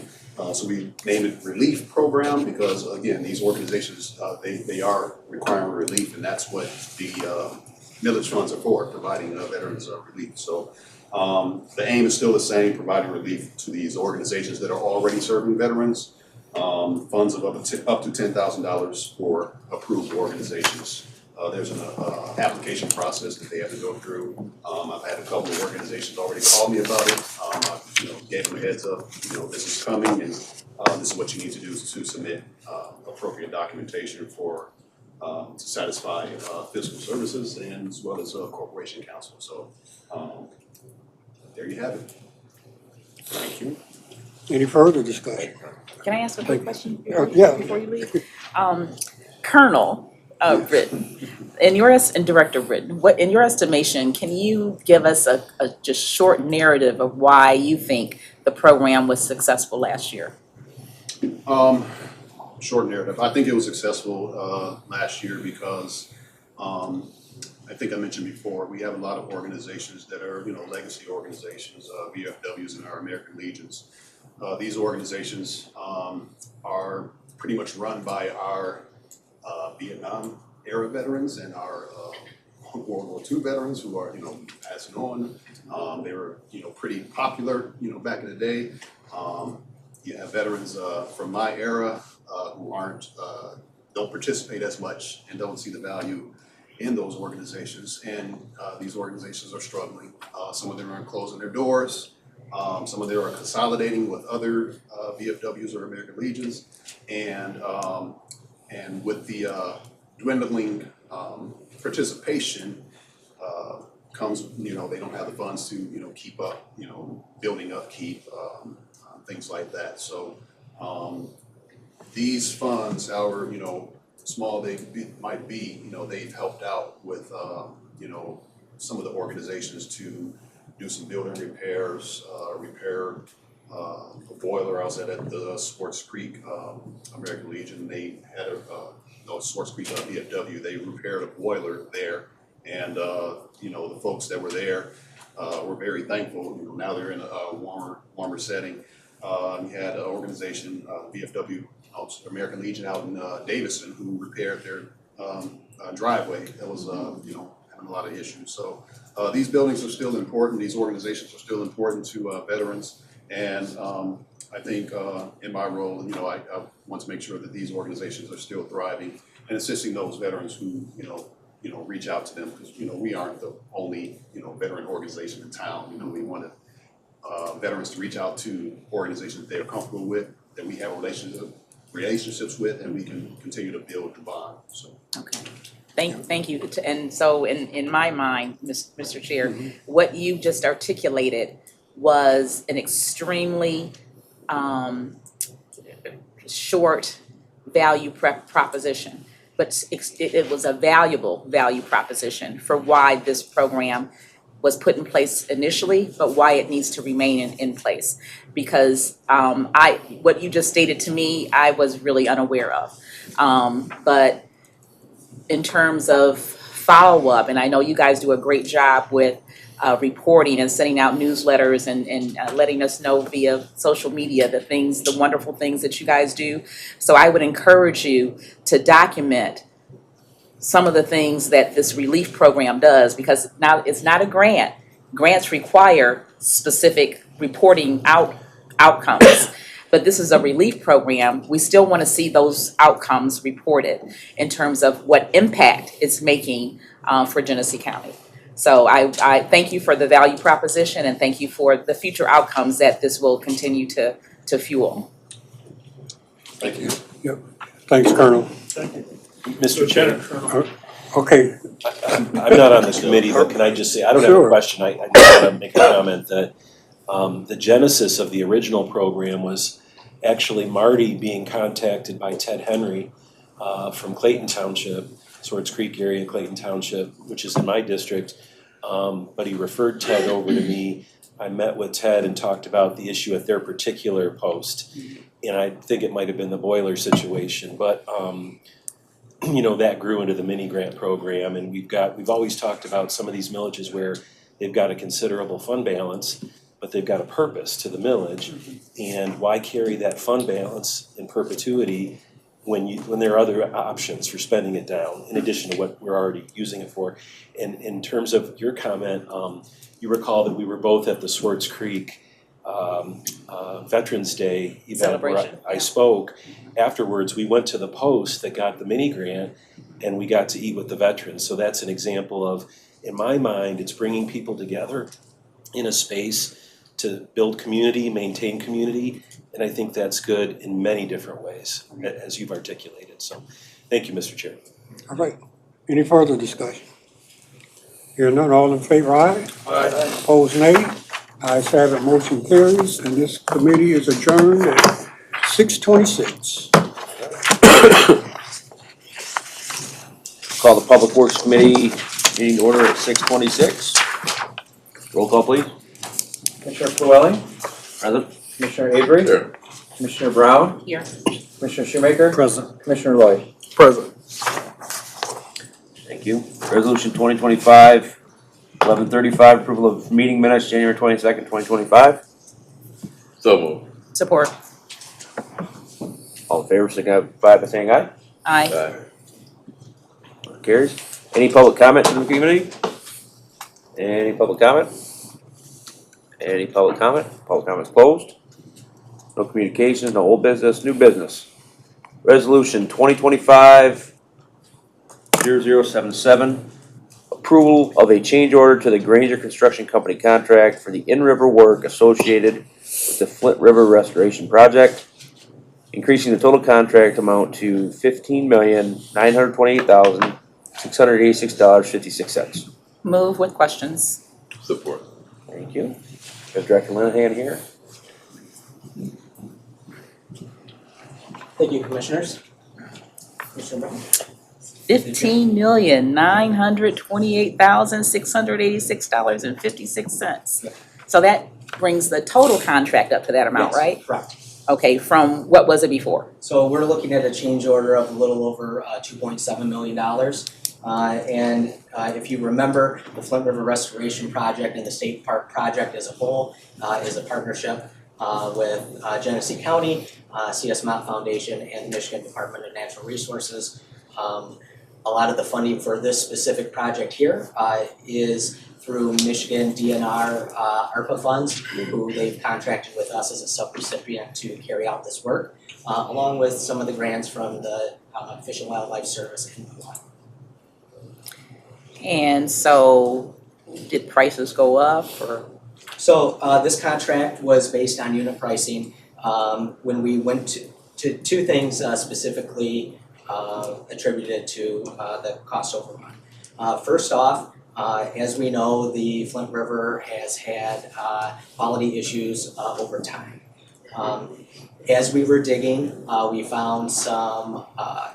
So we named it Relief Program because, again, these organizations, they are requiring relief, and that's what the millage funds are for, providing veterans relief. So the aim is still the same, providing relief to these organizations that are already serving veterans. Funds of up to $10,000 for approved organizations. There's an application process that they have to go through. I've had a couple of organizations already call me about it. I, gave them a heads up, this is coming, and this is what you need to do to submit appropriate documentation for to satisfy fiscal services and as well as Corporation Council. So there you have it. Thank you. Any further discussion? Can I ask a quick question Yeah. before you leave? Colonel Britton, and Director Britton, what, in your estimation, can you give us a just short narrative of why you think the program was successful last year? Short narrative. I think it was successful last year because I think I mentioned before, we have a lot of organizations that are, legacy organizations, VFWs and our American Legions. These organizations are pretty much run by our Vietnam era veterans and our World War II veterans who are, passing on. They were, pretty popular, back in the day. You have veterans from my era who don't participate as much and don't see the value in those organizations. And these organizations are struggling. Some of them are closing their doors. Some of them are consolidating with other VFWs or American Legions. And with the dwindling participation comes, they don't have the funds to, keep up, building upkeep, things like that. So these funds, however, small they might be, they've helped out with, some of the organizations to do some building repairs, repair a boiler. I was at the Sports Creek American Legion. They had Sports Creek VFW. They repaired a boiler there, and the folks that were there were very thankful. Now they're in a warmer setting. You had an organization, VFW American Legion out in Davison, who repaired their driveway that was having a lot of issues. So these buildings are still important. These organizations are still important to veterans. And I think in my role, I want to make sure that these organizations are still thriving and assisting those veterans who, reach out to them, because, we aren't the only, veteran organization in town. We want veterans to reach out to organizations that they're comfortable with, that we have relationships with, and we can continue to build the bond. So. Okay. Thank you. And so in my mind, Mr. Chair, what you just articulated was an extremely short value proposition, but it was a valuable value proposition for why this program was put in place initially, but why it needs to remain in place. Because what you just stated to me, I was really unaware of. But in terms of follow-up, and I know you guys do a great job with reporting and sending out newsletters and letting us know via social media the wonderful things that you guys do. So I would encourage you to document some of the things that this relief program does, because now it's not a grant. Grants require specific reporting outcomes. But this is a relief program. We still want to see those outcomes reported in terms of what impact it's making for Genesee County. So I thank you for the value proposition and thank you for the future outcomes that this will continue to fuel. Thank you. Yep. Thanks, Colonel. Mr. Chair, Okay, I'm not on this committee, but can I just say, I don't have a Sure. question, I just want to make a comment that the genesis of the original program was actually Marty being contacted by Ted Henry from Clayton Township, Swartz Creek area, Clayton Township, which is in my district. But he referred Ted over to me. I met with Ted and talked about the issue at their particular post. And I think it might have been the boiler situation, but you know, that grew into the mini grant program, and we've always talked about some of these millages where they've got a considerable fund balance, but they've got a purpose to the millage, and why carry that fund balance in perpetuity when there are other options for spending it down, in addition to what we're already using it for. And in terms of your comment, you recall that we were both at the Swartz Creek Veterans Day event where Celebration, I spoke. Afterwards, we went to the post that got the mini grant and we got to eat with the veterans. So that's an example of, in my mind, it's bringing people together in a space to build community, maintain community, and I think that's good in many different ways, as you've articulated. So thank you, Mr. Chair. all right. Any further discussion? Hearing none, all in favor, aye? Aye. Opposed, nay? Ayes have it, motion carries, and this committee is adjourned at 6:26. Call the Public Works Committee meeting to order at 6:26. Roll call, please. Commissioner Flewelling, Present. Commissioner Avery. Here. Commissioner Brown, Here. Commissioner Shoemaker, Present. Commissioner Lloyd. Present. Thank you. Resolution 2025-1135, approval of meeting minutes, January 22nd, 2025. So moved. Support. All in favor, signify by saying aye. Aye. Carries. Any public comment to the committee? Any public comment? Any public comment? Public comment's closed. No communications, no old business, new business. Resolution 2025-0077, approval of a change order to the Granger Construction Company contract for the in-river work associated with the Flint River Restoration Project, increasing the total contract amount to $15,928,686.56. Move with questions. Support. Thank you. Is Director Linehan here? Thank you, Commissioners. Commissioner Brown. $15,928,686.56. So that brings the total contract up to that amount, Yes, right? correct. Okay, from what was it before? So we're looking at a change order of a little over $2.7 million. And if you remember, the Flint River Restoration Project and the State Park Project as a whole is a partnership with Genesee County, CS Mott Foundation, and the Michigan Department of Natural Resources. A lot of the funding for this specific project here is through Michigan DNR ARPA funds, who they've contracted with us as a subrecipient to carry out this work, along with some of the grants from the Fish and Wildlife Service in Hawaii. And so did prices go up or? So this contract was based on unit pricing. When we went to two things specifically attributed to the cost overrun. First off, as we know, the Flint River has had quality issues over time. As we were digging, we found some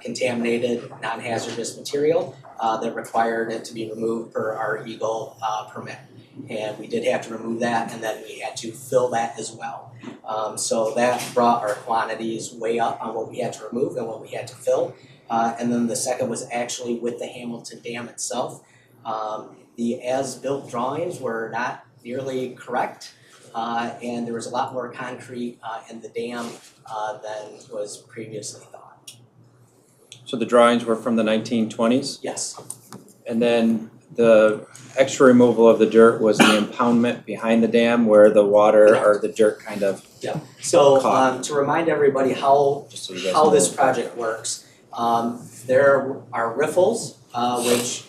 contaminated, non-hazardous material that required it to be removed per our Eagle permit. And we did have to remove that, and then we had to fill that as well. So that brought our quantities way up on what we had to remove and what we had to fill. And then the second was actually with the Hamilton Dam itself. The as-built drawings were not nearly correct, and there was a lot more concrete in the dam than was previously thought. So the drawings were from the 1920s? Yes. And then the extra removal of the dirt was the impoundment behind the dam where the water or the dirt kind of. Yeah, so Caught. to remind everybody how Just so you guys how know. this project works, there are riffles, which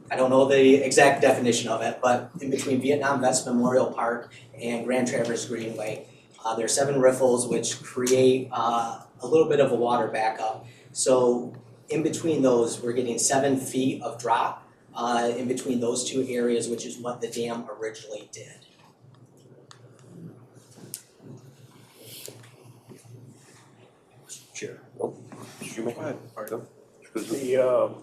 I don't know the exact definition of it, but in between Vietnam Vets Memorial Park and Grand Traverse Greenway, there are 7 riffles which create a little bit of a water backup. So in between those, we're getting 7 feet of drop in between those 2 areas, which is what the dam originally did. Chair. Oh, Shoemaker. The,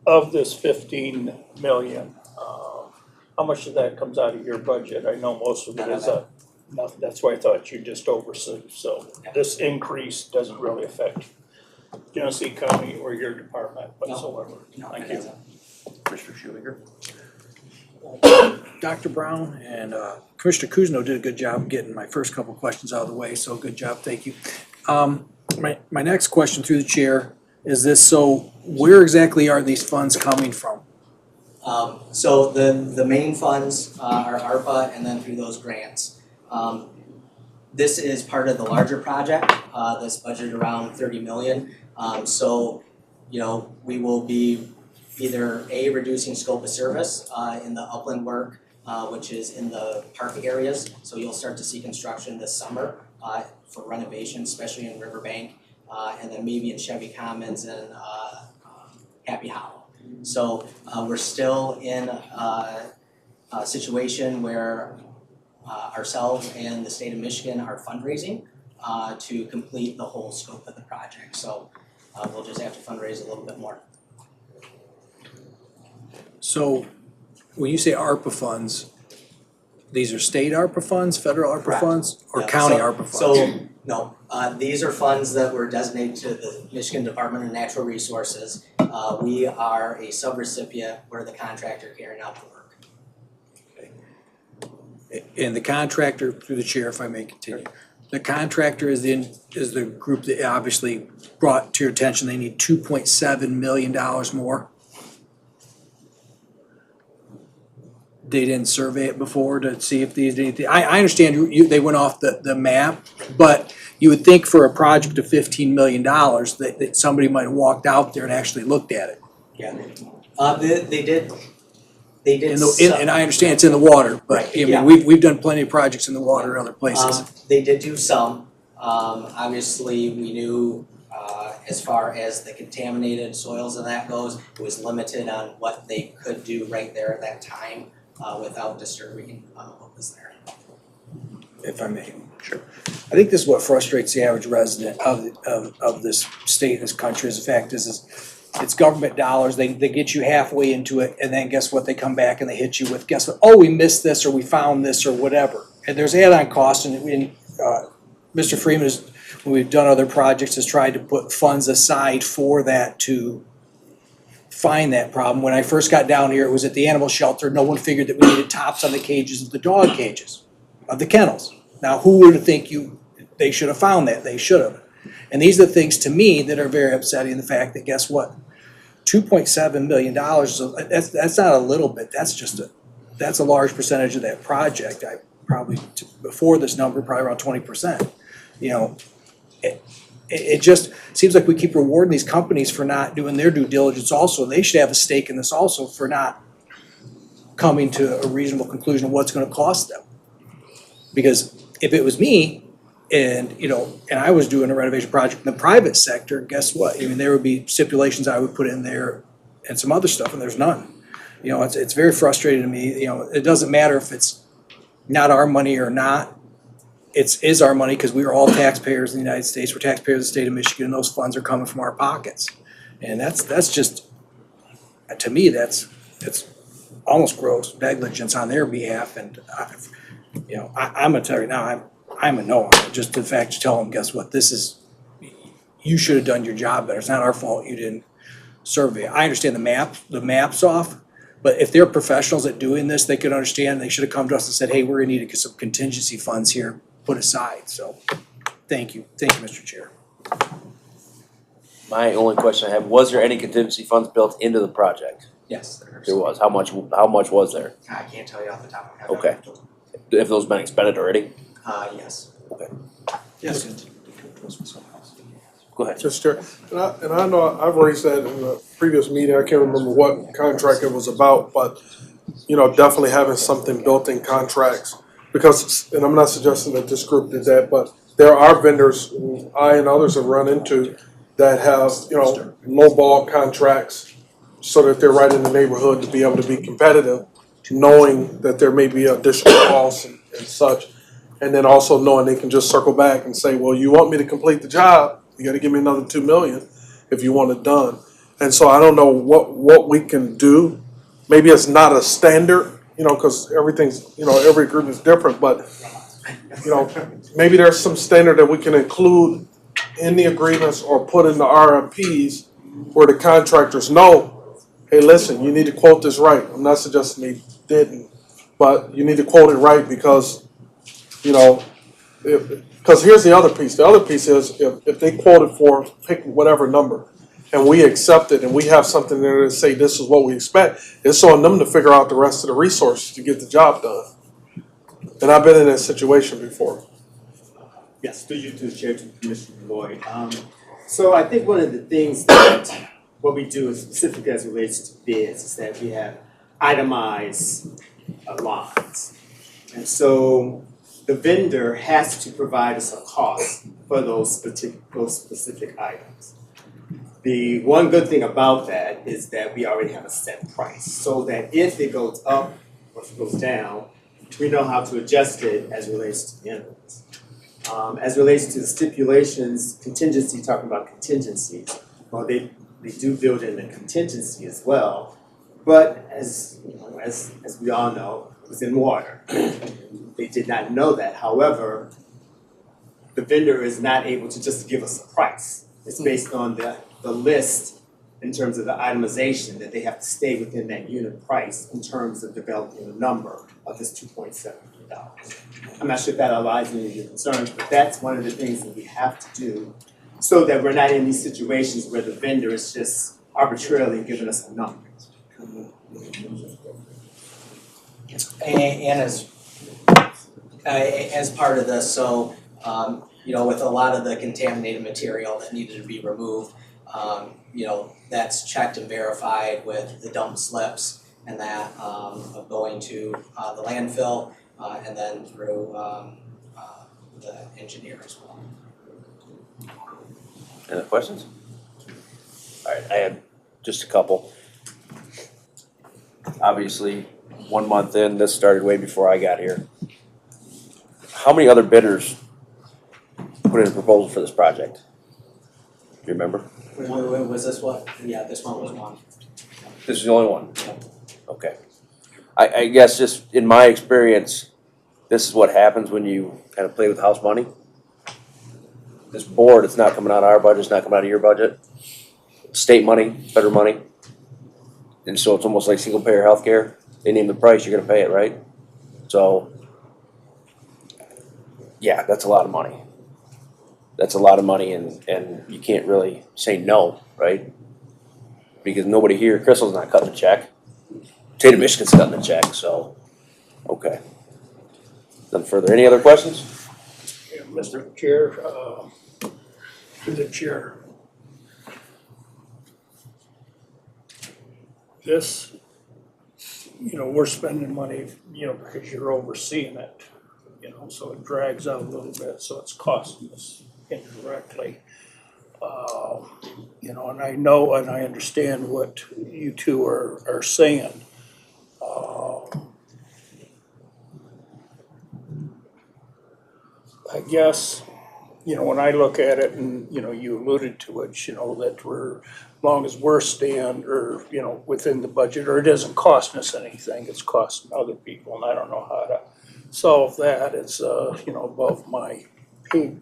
of this 15 million, how much of that comes out of your budget? I know most of it is nothing, that's why I thought you just oversee, so this increase doesn't really affect Genesee County or your department whatsoever. Thank you. Commissioner Shoemaker. Dr. Brown and Commissioner Kuzno did a good job getting my first couple questions out of the way, so good job, thank you. My next question through the chair is this, so where exactly are these funds coming from? So the main funds are ARPA and then through those grants. This is part of the larger project that's budgeted around 30 million. So, you know, we will be either A, reducing scope of service in the upland work, which is in the park areas. So you'll start to see construction this summer for renovation, especially in Riverbank, and then maybe in Chevy Commons and Happy Hollow. So we're still in a situation where ourselves and the state of Michigan are fundraising to complete the whole scope of the project. So we'll just have to fundraise a little bit more. So when you say ARPA funds, these are state ARPA funds, federal ARPA Correct. funds, or Yeah, county so- ARPA funds? So, no, these are funds that were designated to the Michigan Department of Natural Resources. We are a subrecipient, we're the contractor carrying out the work. And the contractor, through the chair, if I may continue, the contractor is the group that obviously brought to your attention, they need $2.7 million more. They didn't survey it before to see if these, I understand they went off the map, but you would think for a project of $15 million that somebody might have walked out there and actually looked at it. Yeah, they did. They did. And I understand it's in the water, but Right, I mean, yeah. we've done plenty of projects in the water in other places. They did do some. Obviously, we knew as far as the contaminated soils and that goes, it was limited on what they could do right there at that time without disturbing what was there. If I may. Sure. I think this is what frustrates the average resident of this state, this country, is the fact is it's government dollars, they get you halfway into it, and then guess what, they come back and they hit you with, guess what, oh, we missed this, or we found this, or whatever. And there's add-on costs, and Mr. Freeman has, when we've done other projects, has tried to put funds aside for that to find that problem. When I first got down here, it was at the animal shelter, no one figured that we needed tops on the cages of the dog cages, of the kennels. Now, who would think they should have found that? They should have. And these are the things to me that are very upsetting, the fact that, guess what? $2.7 million, that's not a little bit, that's a large percentage of that project. I probably, before this number, probably around 20%. You know, it just seems like we keep rewarding these companies for not doing their due diligence also. They should have a stake in this also for not coming to a reasonable conclusion of what's gonna cost them. Because if it was me, and I was doing a renovation project in the private sector, guess what? I mean, there would be stipulations I would put in there and some other stuff, and there's none. You know, it's very frustrating to me. You know, it doesn't matter if it's not our money or not. It is our money because we are all taxpayers in the United States. We're taxpayers of the state of Michigan, and those funds are coming from our pockets. And that's just, to me, it's almost gross negligence on their behalf. And I'm gonna tell you now, I'm a no on it. Just the fact you tell them, guess what, you should have done your job better. It's not our fault you didn't survey. I understand the map's off, but if they're professionals at doing this, they could understand, they should have come to us and said, hey, we're gonna need some contingency funds here put aside. So, thank you, Mr. Chair. My only question I have, was there any contingency funds built into the project? Yes, there are There some. was, how much was there? I can't tell you off the top of my head. Okay. Have those been expended already? Yes. Okay. Yes. Go ahead. Just Chair, and I know I've raised that in the previous meeting, I can't remember what contract it was about, but, you know, definitely having something built in contracts. Because, and I'm not suggesting that this group did that, but there are vendors who I and others have run into that have, you know, lowball contracts so that they're right in the neighborhood to be able to be competitive, knowing that there may be additional costs and such. And then also knowing they can just circle back and say, well, you want me to complete the job, you gotta give me another 2 million if you want it done. And so I don't know what we can do. Maybe it's not a standard, you know, cause everything's, you know, every group is different, but, you know, maybe there's some standard that we can include in the agreements or put in the RFPs where the contractors know, hey, listen, you need to quote this right. I'm not suggesting they didn't, but you need to quote it right because, you know, because here's the other piece. The other piece is if they quoted for, pick whatever number, and we accept it and we have something there to say this is what we expect, it's on them to figure out the rest of the resources to get the job done. And I've been in that situation before. Yes, through you to the chair, to Commissioner Lloyd. So I think one of the things that what we do is specifically as it relates to bids is that we have itemized lines. And so the vendor has to provide us a cost for those specific items. The one good thing about that is that we already have a set price, so that if it goes up or if it goes down, we know how to adjust it as it relates to the invoice. As it relates to the stipulations, contingency, talking about contingencies, well, they do build in a contingency as well, but as you know, as we all know, it was in water. They did not know that. However, the vendor is not able to just give us a price. It's based on the list in terms of the itemization that they have to stay within that unit price in terms of developing a number of this $2.7 million. I'm not sure if that aligns any of your concerns, but that's one of the things that we have to do so that we're not in these situations where the vendor is just arbitrarily giving us a number. And as part of this, so you know, with a lot of the contaminated material that needed to be removed, you know, that's checked and verified with the dump slips and that of going to the landfill and then through the engineer as well. Any other questions? All right, I have just a couple. Obviously, 1 month in, this started way before I got here. How many other bidders put in a proposal for this project? Do you remember? Was this what? Yeah, this one was one. This is the only one? Okay. I guess just in my experience, this is what happens when you kind of play with house money. This board, it's not coming out of our budget, it's not coming out of your budget. State money, federal money. And so it's almost like single payer healthcare. They name the price, you're gonna pay it, right? So, yeah, that's a lot of money. That's a lot of money and you can't really say no, right? Because nobody here, Crystal's not cutting a check. State of Michigan's cutting a check, so, okay. Nothing further. Any other questions? Yeah, Mr. Chair, to the chair. This, you know, we're spending money, you know, because you're overseeing it, you know, so it drags out a little bit, so it's costing us indirectly. You know, and I know and I understand what you two are saying. I guess, you know, when I look at it and, you know, you alluded to it, you know, that we're, as long as we're staying or, you know, within the budget, or it isn't costing us anything, it's costing other people, and I don't know how to solve that. It's, you know, above my pay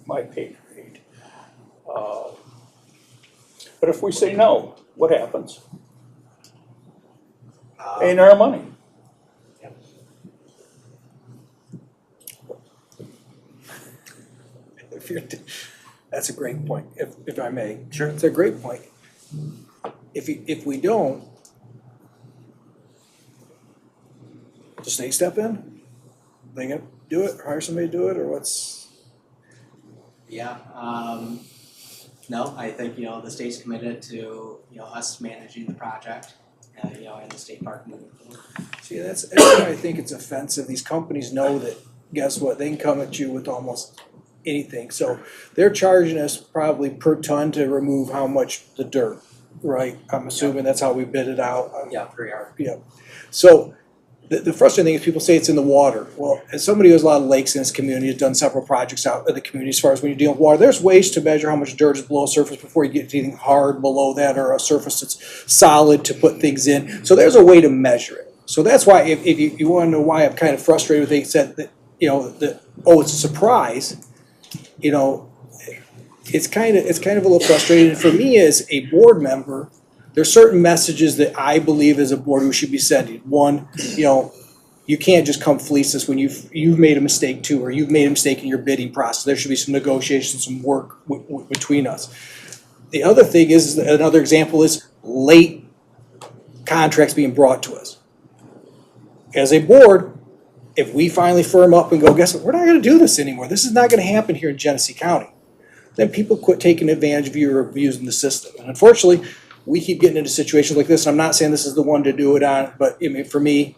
grade. But if we say no, what happens? Ain't our money. That's a great point, if I may. Sure. It's a great point. If we don't, the state step in? They gonna do it, hire somebody to do it, or what's? Yeah, no, I think, the state's committed to, us managing the project, and the state park moving forward. See, that's why I think it's offensive. These companies know that, guess what, they can come at you with almost anything. So they're charging us probably per ton to remove how much the dirt, right? I'm assuming that's how we bid it out. Yeah, per yard. Yeah. So the frustrating thing is people say it's in the water. Well, as somebody who has a lot of lakes in this community, has done several projects out in the community as far as when you're dealing with water, there's ways to measure how much dirt is below surface before you get to anything hard below that or a surface that's solid to put things in. So there's a way to measure it. So that's why if you want to know why I'm kind of frustrated with things that, it's a surprise, it's kind of a little frustrating. And for me as a board member, there's certain messages that I believe as a board we should be sending. One, you can't just come fleece us when you've made a mistake too, or you've made a mistake in your bidding process. There should be some negotiation, some work between us. The other thing is, another example is late contracts being brought to us. As a board, if we finally firm up and go, guess what, we're not gonna do this anymore. This is not gonna happen here in Genesee County. Then people quit taking advantage of you or abusing the system. And unfortunately, we keep getting into situations like this, and I'm not saying this is the one to do it on, but I mean, for me,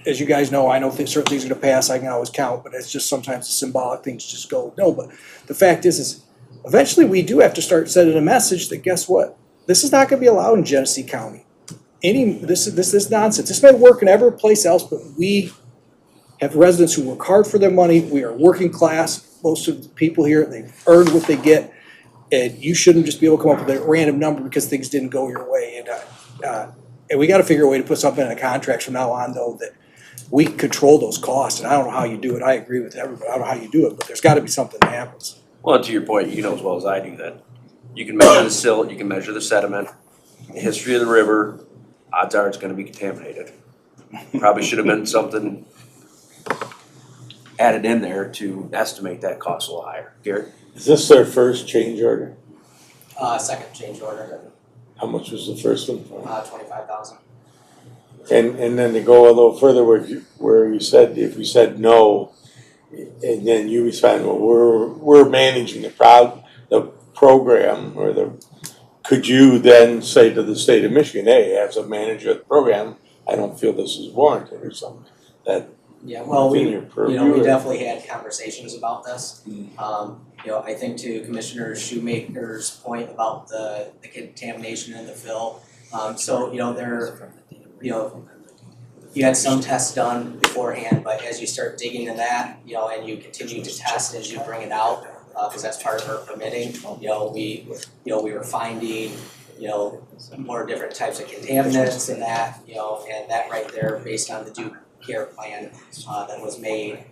as you guys know, I know certain things are gonna pass, I can always count, but it's just sometimes the symbolic things just go, no, but the fact is eventually we do have to start sending a message that, guess what? This is not gonna be allowed in Genesee County. This is nonsense. This may work in every place else, but we have residents who work hard for their money. We are working class. Most of the people here, they've earned what they get. And you shouldn't just be able to come up with a random number because things didn't go your way. And we gotta figure a way to put something in a contract from now on, though, that we can control those costs. And I don't know how you do it. I agree with everybody. I don't know how you do it, but there's gotta be something that happens. Well, to your point, you know as well as I do that you can measure the silt, you can measure the sediment, the history of the river, odds are it's gonna be contaminated. Probably should have been something added in there to estimate that cost a little higher. Garrett? Is this their first change order? Second change order, How much was the first one for? 25,000. And then to go a little further where you said, if we said no, and then you respond, well, we're managing the program, or could you then say to the state of Michigan, hey, as a manager of the program, I don't feel this is warranted or something? Yeah, well, we within your purview, we or- definitely had conversations about this. I think to Commissioner Shoemaker's point about the contamination in the fill. You had some tests done beforehand, but as you start digging in that, and you continue to test as you bring it out, because that's part of our permitting, we were finding, more different types of contaminants in that, and that right there, based on the due care plan that was made,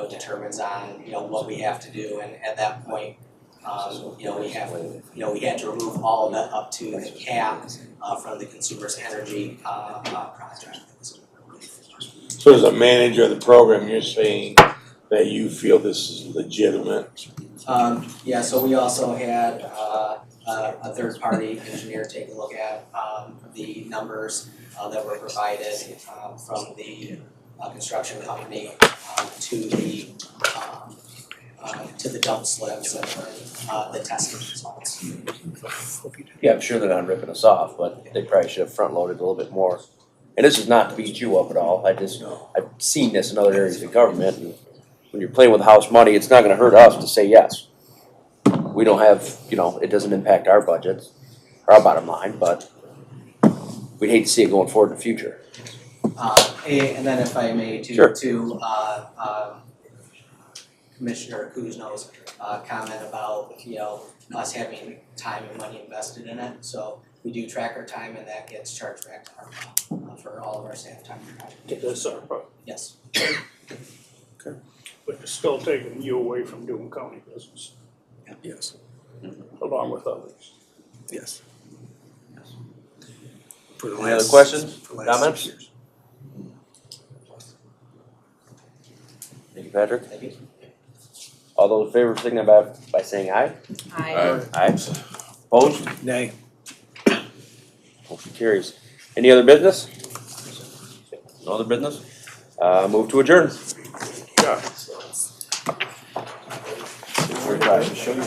determines on, what we have to do, and at that point, we had to remove all of that up to the cap from the consumer's energy project. So as a manager of the program, you're saying that you feel this is legitimate? Yeah, so we also had a third-party engineer take a look at the numbers that were provided from the construction company to the dump slips and the testing results. Yeah, I'm sure they're not ripping us off, but they probably should have front-loaded a little bit more. And this is not to beat you up at all, I've seen this in other areas of government, and when you're playing with house money, it's not gonna hurt us to say yes. We don't have, it doesn't impact our budget, our bottom line, but we'd hate to see it going forward in the future. And then if I may, Sure. to Commissioner Kuzno's comment about, us having time and money invested in it. So we do track our time, and that gets charged back to our, for all of our staff time. That's our part. Yes. But it's still taking you away from doing county business. Yes. Along with others. Yes. Any other questions, comments? Thank you, Patrick. Thank you. All those in favor signify by saying aye. Aye. Aye. Opposed? Nay. Motion carries. Any other business? No other business? Move to adjourn. Yeah. We're trying to show you